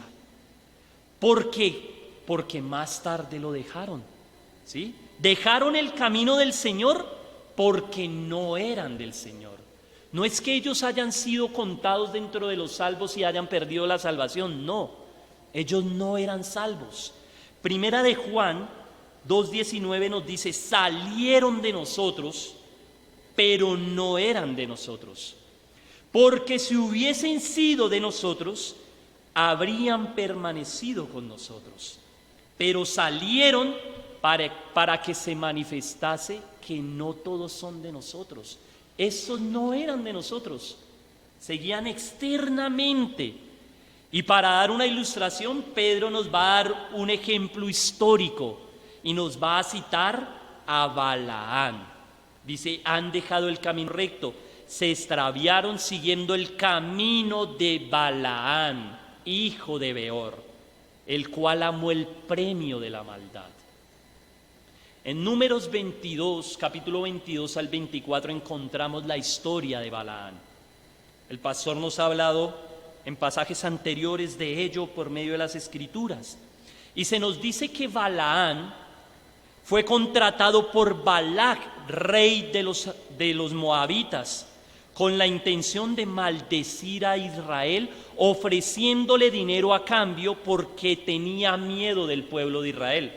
¿Por qué? Porque más tarde lo dejaron, ¿sí? Dejaron el camino del Señor, porque no eran del Señor. No es que ellos hayan sido contados dentro de los salvos y hayan perdido la salvación, no. Ellos no eran salvos. Primera de Juan 2:19 nos dice: salieron de nosotros, pero no eran de nosotros. Porque si hubiesen sido de nosotros, habrían permanecido con nosotros. Pero salieron para que se manifestase que no todos son de nosotros. Esos no eran de nosotros, seguían externamente. Y para dar una ilustración, Pedro nos va a dar un ejemplo histórico y nos va a citar a Balaán. Dice: han dejado el camino recto, se extraviaron siguiendo el camino de Balaán, hijo de Beor, el cual amó el premio de la maldad. En Números 22, capítulo 22 al 24, encontramos la historia de Balaán. El pastor nos ha hablado en pasajes anteriores de ello por medio de las Escrituras. Y se nos dice que Balaán fue contratado por Balac, rey de los moabitas, con la intención de maldecir a Israel, ofreciéndole dinero a cambio porque tenía miedo del pueblo de Israel.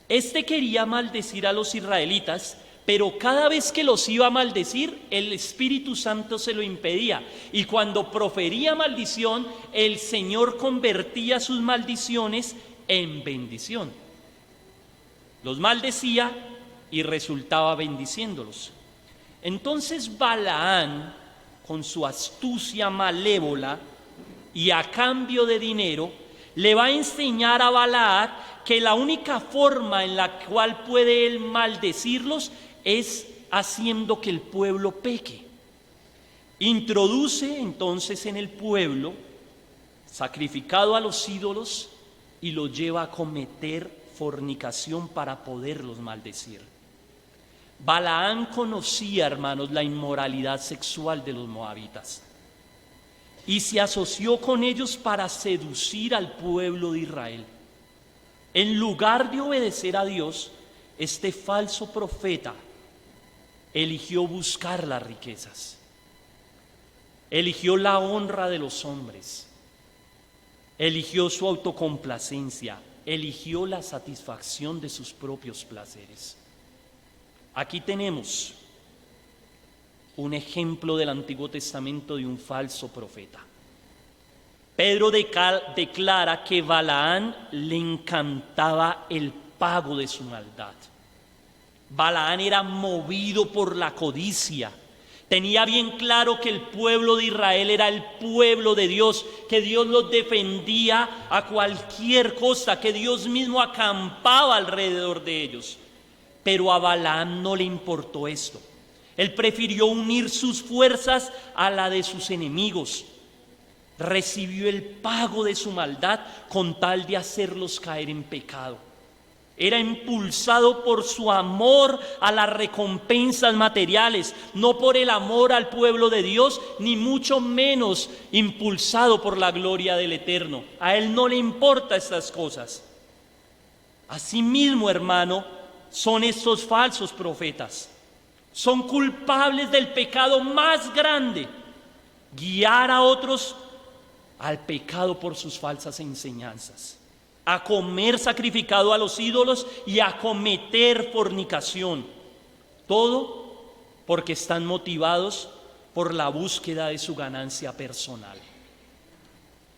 Este quería maldecir a los israelitas, pero cada vez que los iba a maldecir, el Espíritu Santo se lo impedía. Y cuando profería maldición, el Señor convertía sus maldiciones en bendición. Los maldecía y resultaba bendiciéndolos. Entonces Balaán, con su astucia malévola y a cambio de dinero, le va a enseñar a Balac que la única forma en la cual puede él maldecirlos es haciendo que el pueblo peque. Introduce entonces en el pueblo sacrificado a los ídolos y lo lleva a cometer fornicación para poderlos maldecir. Balaán conocía, hermanos, la inmoralidad sexual de los moabitas y se asoció con ellos para seducir al pueblo de Israel. En lugar de obedecer a Dios, este falso profeta eligió buscar las riquezas, eligió la honra de los hombres, eligió su autocomplacencia, eligió la satisfacción de sus propios placeres. Aquí tenemos un ejemplo del Antiguo Testamento de un falso profeta. Pedro declara que Balaán le encantaba el pago de su maldad. Balaán era movido por la codicia. Tenía bien claro que el pueblo de Israel era el pueblo de Dios, que Dios los defendía a cualquier costa, que Dios mismo acampaba alrededor de ellos. Pero a Balaán no le importó esto. Él prefirió unir sus fuerzas a la de sus enemigos. Recibió el pago de su maldad con tal de hacerlos caer en pecado. Era impulsado por su amor a las recompensas materiales, no por el amor al pueblo de Dios, ni mucho menos impulsado por la gloria del Eterno. A él no le importan estas cosas. Asimismo, hermano, son estos falsos profetas. Son culpables del pecado más grande: guiar a otros al pecado por sus falsas enseñanzas, a comer sacrificado a los ídolos y a cometer fornicación. Todo porque están motivados por la búsqueda de su ganancia personal.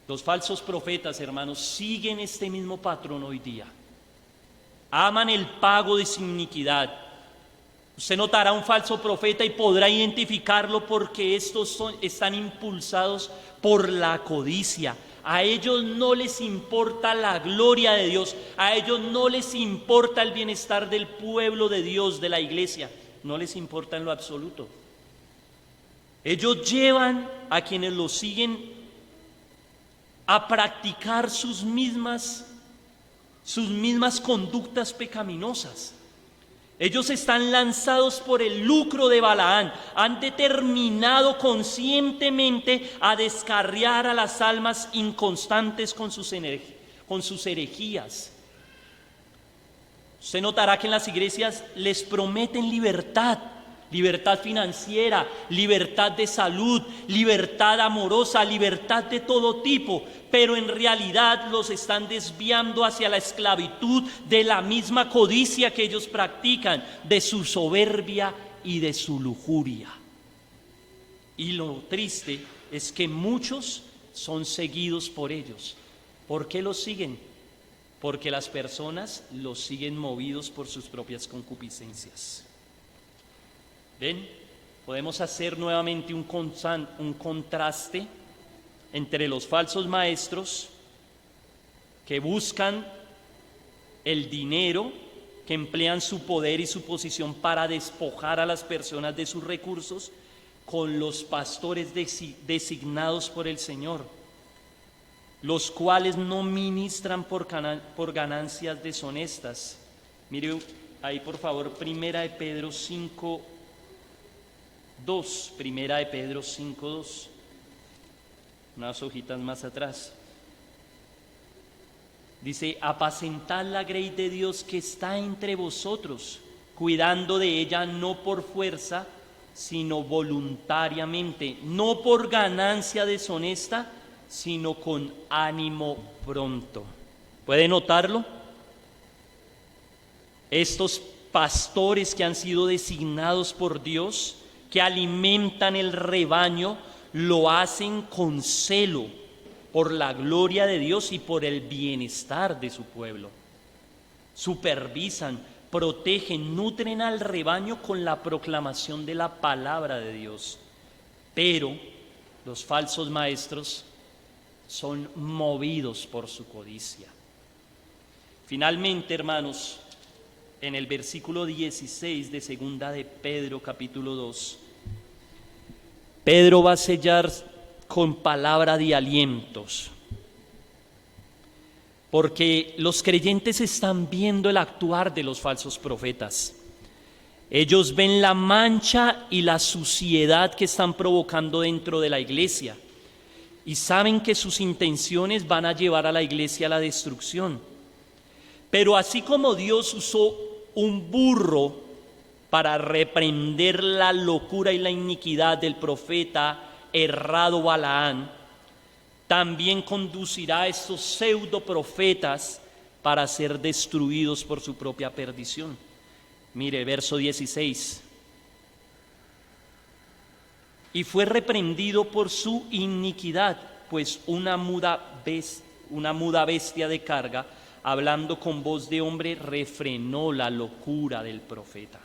Los falsos profetas, hermanos, siguen este mismo patrón hoy día. Aman el pago de su iniquidad. Usted notará un falso profeta y podrá identificarlo porque están impulsados por la codicia. A ellos no les importa la gloria de Dios, a ellos no les importa el bienestar del pueblo de Dios, de la iglesia, no les importa en lo absoluto. Ellos llevan a quienes los siguen a practicar sus mismas conductas pecaminosas. Ellos están lanzados por el lucro de Balaán, han determinado conscientemente a descarriar a las almas inconstantes con sus herejías. Usted notará que en las iglesias les prometen libertad, libertad financiera, libertad de salud, libertad amorosa, libertad de todo tipo, pero en realidad los están desviando hacia la esclavitud de la misma codicia que ellos practican, de su soberbia y de su lujuria. Y lo triste es que muchos son seguidos por ellos. ¿Por qué los siguen? Porque las personas los siguen movidos por sus propias concupiscencias. ¿Ven? Podemos hacer nuevamente un contraste entre los falsos maestros que buscan el dinero, que emplean su poder y su posición para despojar a las personas de sus recursos, con los pastores designados por el Señor, los cuales no ministran por ganancias deshonestas. Mire ahí por favor, Primera de Pedro 5:2, Primera de Pedro 5:2, unas hojitas más atrás. Dice: apacentad la grey de Dios que está entre vosotros, cuidando de ella no por fuerza, sino voluntariamente, no por ganancia deshonesta, sino con ánimo pronto. ¿Puede notarlo? Estos pastores que han sido designados por Dios, que alimentan el rebaño, lo hacen con celo por la gloria de Dios y por el bienestar de su pueblo. Supervisan, protegen, nutren al rebaño con la proclamación de la palabra de Dios. Pero los falsos maestros son movidos por su codicia. Finalmente, hermanos, en el versículo 16 de segunda de Pedro, capítulo 2, Pedro va a sellar con palabra de alientos, porque los creyentes están viendo el actuar de los falsos profetas. Ellos ven la mancha y la suciedad que están provocando dentro de la iglesia y saben que sus intenciones van a llevar a la iglesia a la destrucción. Pero así como Dios usó un burro para reprender la locura y la iniquidad del profeta errado Balaán, también conducirá a estos pseudo profetas para ser destruidos por su propia perdición. Mire, verso 16. Y fue reprendido por su iniquidad, pues una muda bestia de carga, hablando con voz de hombre, refrenó la locura del profeta.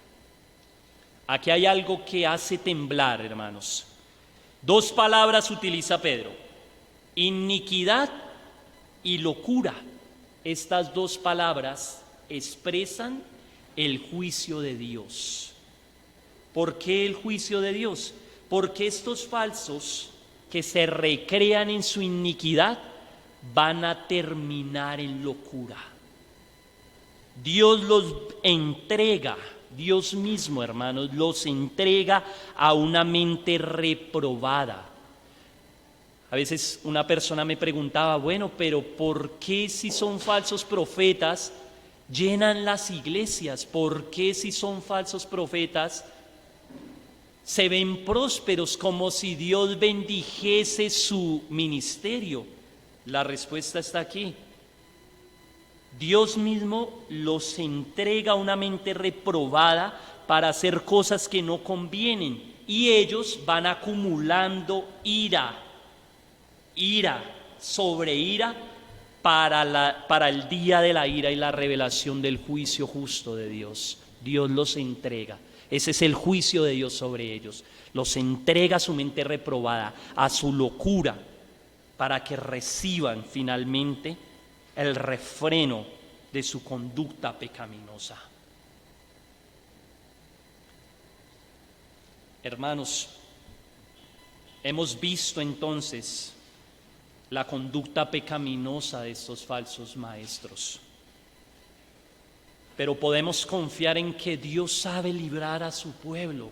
Aquí hay algo que hace temblar, hermanos. Dos palabras utiliza Pedro: iniquidad y locura. Estas dos palabras expresan el juicio de Dios. ¿Por qué el juicio de Dios? Porque estos falsos que se recrean en su iniquidad van a terminar en locura. Dios los entrega, Dios mismo, hermanos, los entrega a una mente reprobada. A veces una persona me preguntaba, bueno, pero ¿por qué si son falsos profetas llenan las iglesias? ¿Por qué si son falsos profetas se ven prósperos, como si Dios bendijese su ministerio? La respuesta está aquí. Dios mismo los entrega a una mente reprobada para hacer cosas que no convienen, y ellos van acumulando ira sobre ira para el día de la ira y la revelación del juicio justo de Dios. Dios los entrega. Ese es el juicio de Dios sobre ellos. Los entrega a su mente reprobada, a su locura, para que reciban finalmente el refreno de su conducta pecaminosa. Hermanos, hemos visto entonces la conducta pecaminosa de estos falsos maestros. Pero podemos confiar en que Dios sabe librar a su pueblo.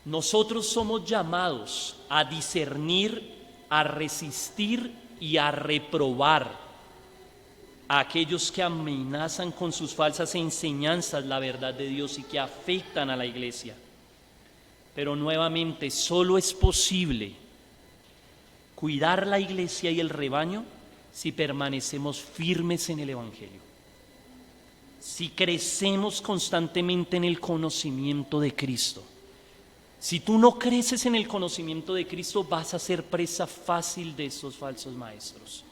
Nosotros somos llamados a discernir, a resistir y a reprobar a aquellos que amenazan con sus falsas enseñanzas la verdad de Dios y que afectan a la iglesia. Pero nuevamente, solo es posible cuidar la iglesia y el rebaño si permanecemos firmes en el Evangelio, si crecemos constantemente en el conocimiento de Cristo. Si tú no creces en el conocimiento de Cristo, vas a ser presa fácil de estos falsos maestros.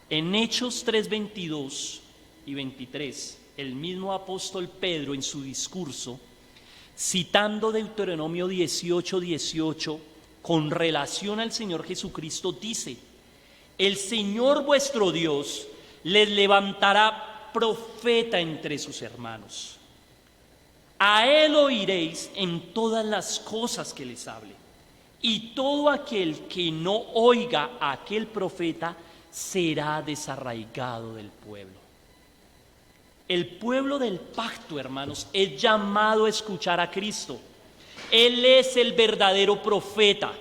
En Hechos 3:22 y 23, el mismo apóstol Pedro en su discurso, citando Deuteronomio 18:18, con relación al Señor Jesucristo, dice: el Señor vuestro Dios les levantará profeta entre sus hermanos. A él oiréis en todas las cosas que les hable, y todo aquel que no oiga a aquel profeta será desarraigado del pueblo. El pueblo del pacto, hermanos, es llamado a escuchar a Cristo. Él es el verdadero profeta.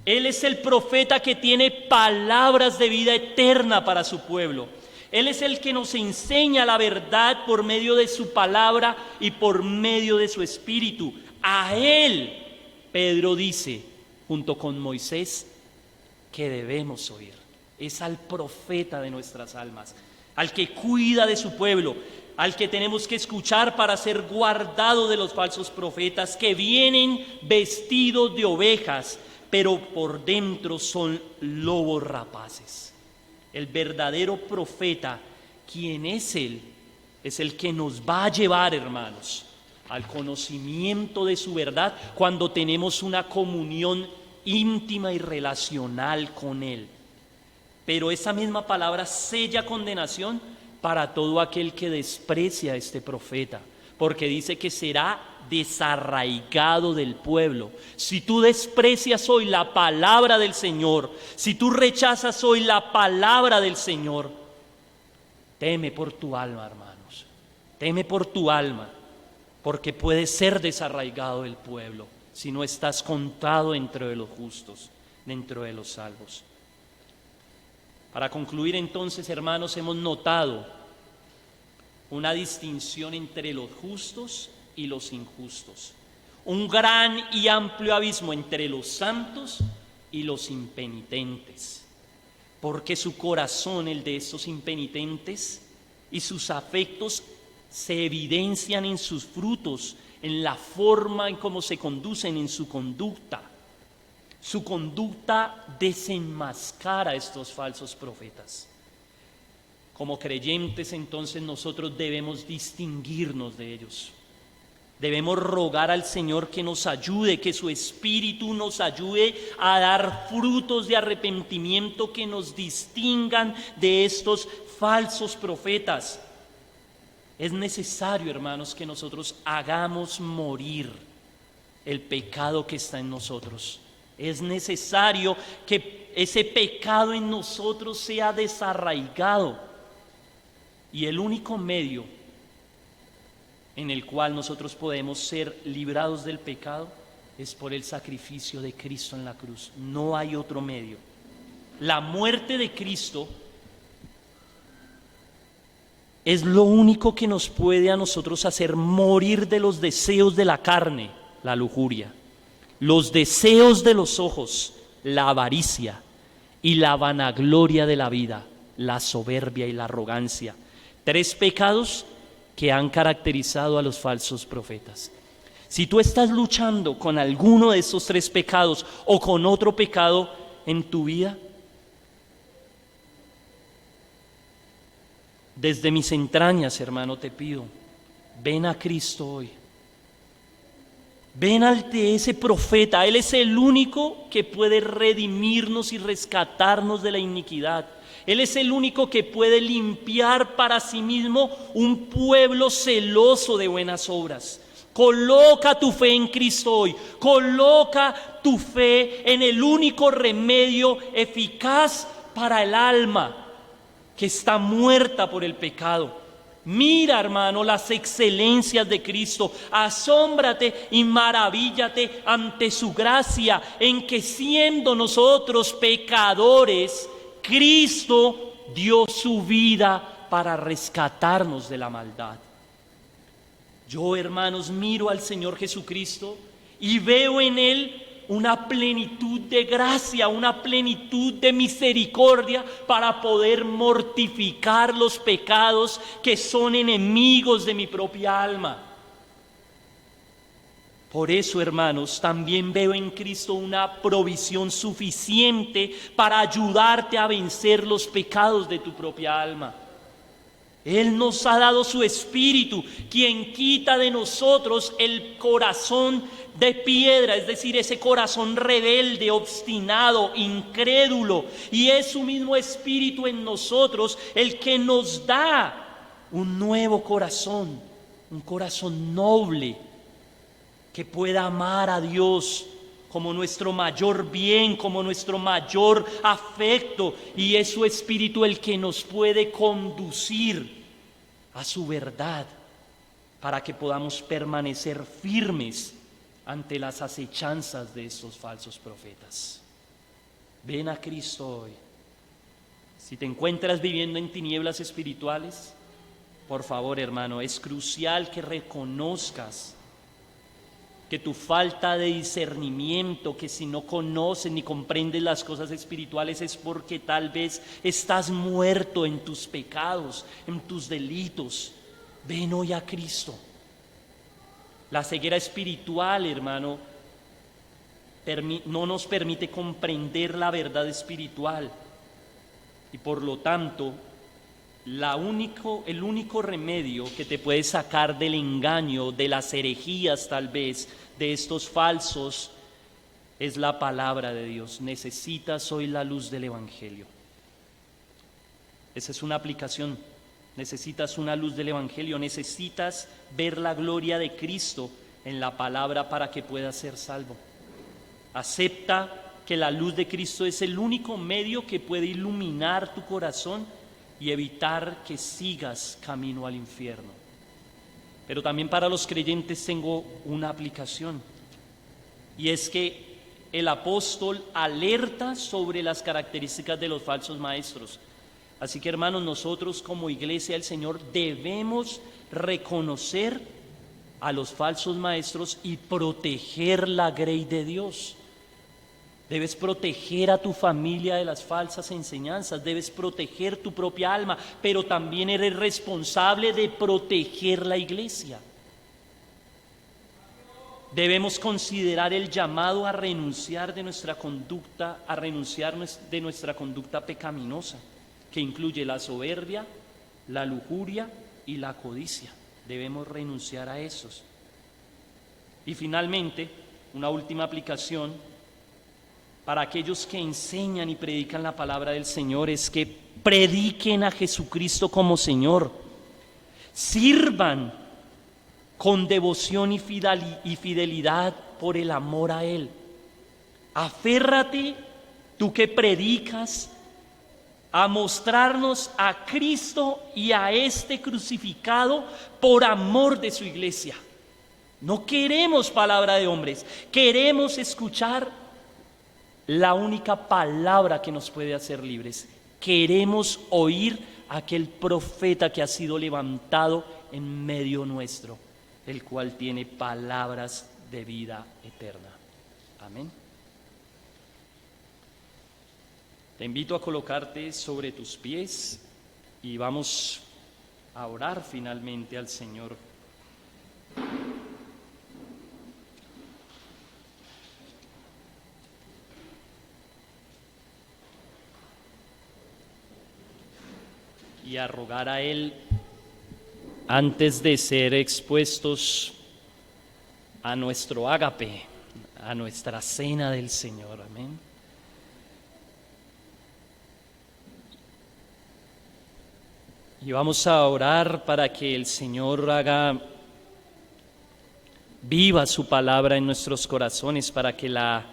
Él es el profeta que tiene palabras de vida eterna para su pueblo. Él es el que nos enseña la verdad por medio de su palabra y por medio de su espíritu. A él, Pedro dice, junto con Moisés, que debemos oír. Es al profeta de nuestras almas, al que cuida de su pueblo, al que tenemos que escuchar para ser guardado de los falsos profetas que vienen vestidos de ovejas, pero por dentro son lobos rapaces. El verdadero profeta, ¿quién es él? Es el que nos va a llevar, hermanos, al conocimiento de su verdad cuando tenemos una comunión íntima y relacional con él. Pero esa misma palabra sella condenación para todo aquel que desprecia a este profeta, porque dice que será desarraigado del pueblo. Si tú desprecias hoy la palabra del Señor, si tú rechazas hoy la palabra del Señor, teme por tu alma, hermanos, teme por tu alma, porque puedes ser desarraigado del pueblo si no estás contado dentro de los justos, dentro de los salvos. Para concluir entonces, hermanos, hemos notado una distinción entre los justos y los injustos, un gran y amplio abismo entre los santos y los impenitentes, porque su corazón, el de estos impenitentes, y sus afectos se evidencian en sus frutos, en la forma en cómo se conducen, en su conducta. Su conducta desenmascara a estos falsos profetas. Como creyentes, entonces, nosotros debemos distinguirnos de ellos. Debemos rogar al Señor que nos ayude, que su Espíritu nos ayude a dar frutos de arrepentimiento que nos distingan de estos falsos profetas. Es necesario, hermanos, que nosotros hagamos morir el pecado que está en nosotros. Es necesario que ese pecado en nosotros sea desarraigado. Y el único medio en el cual nosotros podemos ser librados del pecado es por el sacrificio de Cristo en la cruz. No hay otro medio. La muerte de Cristo es lo único que nos puede a nosotros hacer morir de los deseos de la carne, la lujuria, los deseos de los ojos, la avaricia, y la vanagloria de la vida, la soberbia y la arrogancia. 3 pecados que han caracterizado a los falsos profetas. Si tú estás luchando con alguno de estos 3 pecados o con otro pecado en tu vida, desde mis entrañas, hermano, te pido, ven a Cristo hoy. Ven ante ese profeta. Él es el único que puede redimirnos y rescatarnos de la iniquidad. Él es el único que puede limpiar para sí mismo un pueblo celoso de buenas obras. Coloca tu fe en Cristo hoy. Coloca tu fe en el único remedio eficaz para el alma que está muerta por el pecado. Mira, hermano, las excelencias de Cristo. Asómbrate y maravíllate ante su gracia, en que siendo nosotros pecadores, Cristo dio su vida para rescatarnos de la maldad. Yo, hermanos, miro al Señor Jesucristo y veo en Él una plenitud de gracia, una plenitud de misericordia para poder mortificar los pecados que son enemigos de mi propia alma. Por eso, hermanos, también veo en Cristo una provisión suficiente para ayudarte a vencer los pecados de tu propia alma. Él nos ha dado su Espíritu, quien quita de nosotros el corazón de piedra, es decir, ese corazón rebelde, obstinado, incrédulo. Y es su mismo Espíritu en nosotros el que nos da un nuevo corazón, un corazón noble, que pueda amar a Dios como nuestro mayor bien, como nuestro mayor afecto. Y es su Espíritu el que nos puede conducir a su verdad, para que podamos permanecer firmes ante las acechanzas de estos falsos profetas. Ven a Cristo hoy. Si te encuentras viviendo en tinieblas espirituales, por favor, hermano, es crucial que reconozcas que tu falta de discernimiento, que si no conoces ni comprendes las cosas espirituales, es porque tal vez estás muerto en tus pecados, en tus delitos. Ven hoy a Cristo. La ceguera espiritual, hermano, no nos permite comprender la verdad espiritual, y por lo tanto el único remedio que te puede sacar del engaño, de las herejías tal vez, de estos falsos, es la palabra de Dios. Necesitas hoy la luz del Evangelio. Esa es una aplicación. Necesitas una luz del Evangelio, necesitas ver la gloria de Cristo en la palabra para que puedas ser salvo. Acepta que la luz de Cristo es el único medio que puede iluminar tu corazón y evitar que sigas camino al infierno. Pero también para los creyentes tengo una aplicación, y es que el apóstol alerta sobre las características de los falsos maestros. Así que, hermanos, nosotros como iglesia del Señor debemos reconocer a los falsos maestros y proteger la grey de Dios. Debes proteger a tu familia de las falsas enseñanzas, debes proteger tu propia alma, pero también eres responsable de proteger la iglesia. Debemos considerar el llamado a renunciar de nuestra conducta, de nuestra conducta pecaminosa, que incluye la soberbia, la lujuria y la codicia. Debemos renunciar a esos. Y finalmente, una última aplicación para aquellos que enseñan y predican la palabra del Señor es que prediquen a Jesucristo como Señor. Sirvan con devoción y fidelidad por el amor a Él. Aférrate, tú que predicas, a mostrarnos a Cristo y a este crucificado por amor de su iglesia. No queremos palabra de hombres, queremos escuchar la única palabra que nos puede hacer libres. Queremos oír a aquel profeta que ha sido levantado en medio nuestro, el cual tiene palabras de vida eterna. Amén. Te invito a colocarte sobre tus pies y vamos a orar finalmente al Señor. Y a rogar a Él, antes de ser expuestos a nuestro ágape, a nuestra cena del Señor. Amén. Y vamos a orar para que el Señor haga viva su palabra en nuestros corazones, para que la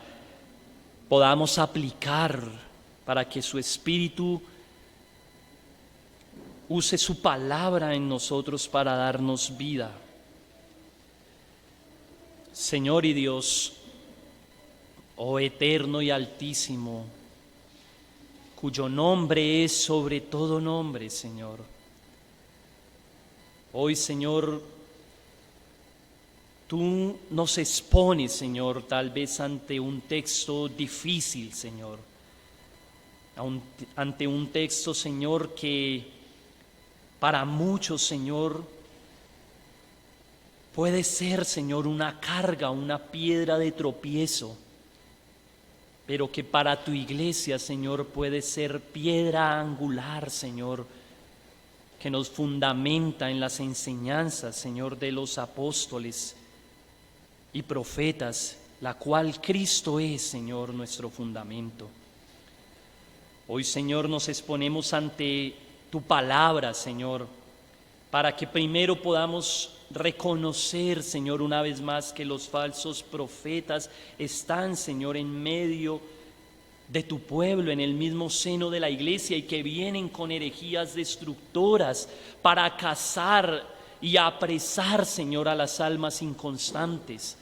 podamos aplicar, para que su Espíritu use su palabra en nosotros para darnos vida. Señor y Dios, oh eterno y altísimo, cuyo nombre es sobre todo nombre, Señor. Hoy, Señor, tú nos expones, Señor, tal vez ante un texto difícil, Señor. Ante un texto, Señor, que para muchos, Señor, puede ser, Señor, una carga, una piedra de tropiezo, pero que para tu iglesia, Señor, puede ser piedra angular, Señor, que nos fundamenta en las enseñanzas, Señor, de los apóstoles y profetas, la cual Cristo es, Señor, nuestro fundamento. Hoy, Señor, nos exponemos ante tu palabra, Señor, para que primero podamos reconocer, Señor, una vez más que los falsos profetas están, Señor, en medio de tu pueblo, en el mismo seno de la iglesia, y que vienen con herejías destructoras para cazar y apresar, Señor, a las almas inconstantes.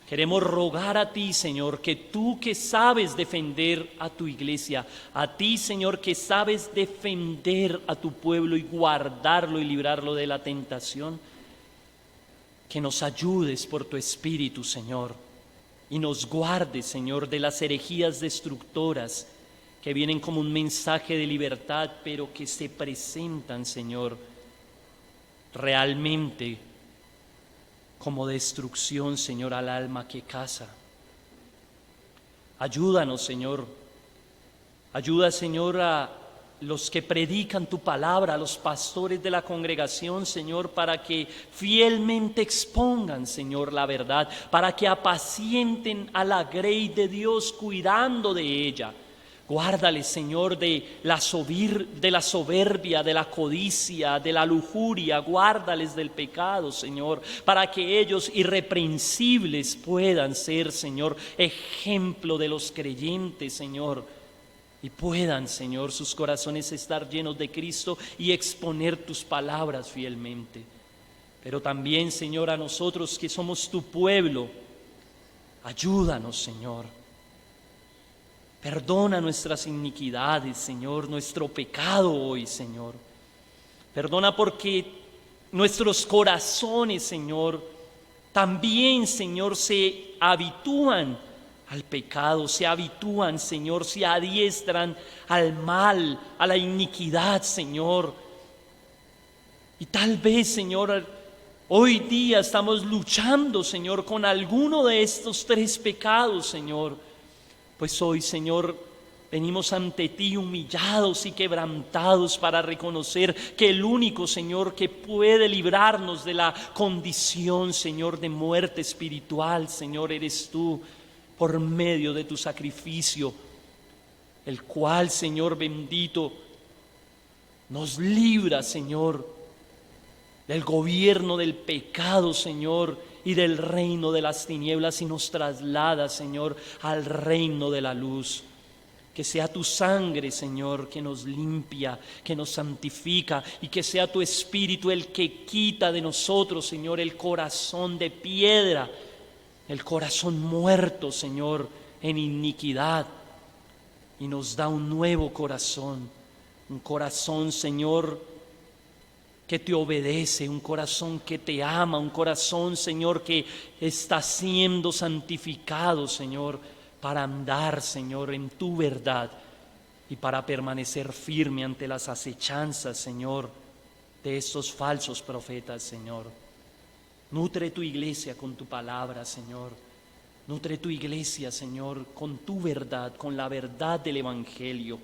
Queremos rogar a ti, Señor, que tú que sabes defender a tu iglesia, a ti, Señor, que sabes defender a tu pueblo y guardarlo y librarlo de la tentación, que nos ayudes por tu Espíritu, Señor, y nos guardes, Señor, de las herejías destructoras que vienen como un mensaje de libertad, pero que se presentan, Señor, realmente como destrucción, Señor, al alma que caza. Ayúdanos, Señor. Ayuda, Señor, a los que predican tu palabra, a los pastores de la congregación, Señor, para que fielmente expongan, Señor, la verdad, para que apacienten a la grey de Dios cuidando de ella. Guárdales, Señor, de la soberbia, de la codicia, de la lujuria. Guárdales del pecado, Señor, para que ellos irreprensibles puedan ser, Señor, ejemplo de los creyentes, Señor, y puedan, Señor, sus corazones estar llenos de Cristo y exponer tus palabras fielmente. Pero también, Señor, a nosotros que somos tu pueblo, ayúdanos, Señor. Perdona nuestras iniquidades, Señor, nuestro pecado hoy, Señor. Perdona porque nuestros corazones, Señor, también, Señor, se habitúan al pecado, se habitúan, Señor, se adiestran al mal, a la iniquidad, Señor. Y tal vez, Señor, hoy día estamos luchando, Señor, con alguno de estos tres pecados, Señor. Pues hoy, Señor, venimos ante ti humillados y quebrantados para reconocer que el único, Señor, que puede librarnos de la condición, Señor, de muerte espiritual, Señor, eres tú, por medio de tu sacrificio, el cual, Señor bendito, nos libra, Señor, del gobierno del pecado, Señor, y del reino de las tinieblas, y nos traslada, Señor, al reino de la luz. Que sea tu sangre, Señor, que nos limpia, que nos santifica, y que sea tu Espíritu el que quita de nosotros, Señor, el corazón de piedra, el corazón muerto, Señor, en iniquidad, y nos da un nuevo corazón, un corazón, Señor, que te obedece, un corazón que te ama, un corazón, Señor, que está siendo santificado, Señor, para andar, Señor, en tu verdad y para permanecer firme ante las acechanzas, Señor, de estos falsos profetas, Señor. Nutre tu iglesia con tu palabra, Señor. Nutre tu iglesia, Señor, con tu verdad, con la verdad del Evangelio.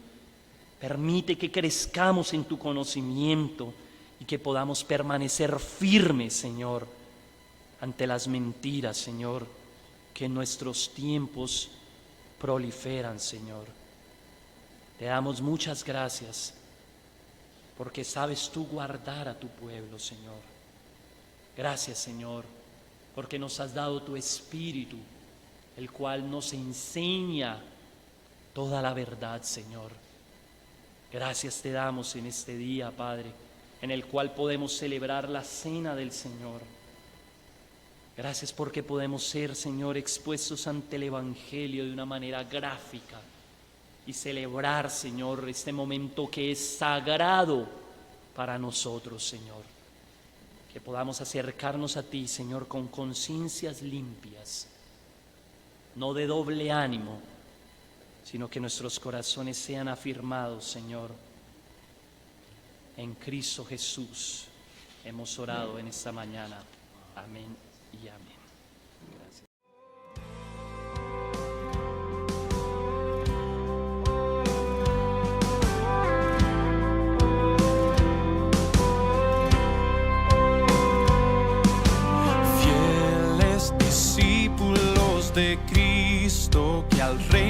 Permite que crezcamos en tu conocimiento y que podamos permanecer firmes, Señor, ante las mentiras, Señor, que en nuestros tiempos proliferan, Señor. Te damos muchas gracias, porque sabes tú guardar a tu pueblo, Señor. Gracias, Señor, porque nos has dado tu Espíritu, el cual nos enseña toda la verdad, Señor. Gracias te damos en este día, Padre, en el cual podemos celebrar la cena del Señor. Gracias porque podemos ser, Señor, expuestos ante el Evangelio de una manera gráfica, y celebrar, Señor, este momento que es sagrado para nosotros, Señor. Que podamos acercarnos a ti, Señor, con conciencias limpias, no de doble ánimo, sino que nuestros corazones sean afirmados, Señor. En Cristo Jesús hemos orado en esta mañana. Amén y amén. Gracias. Fieles discípulos de Cristo que al Rey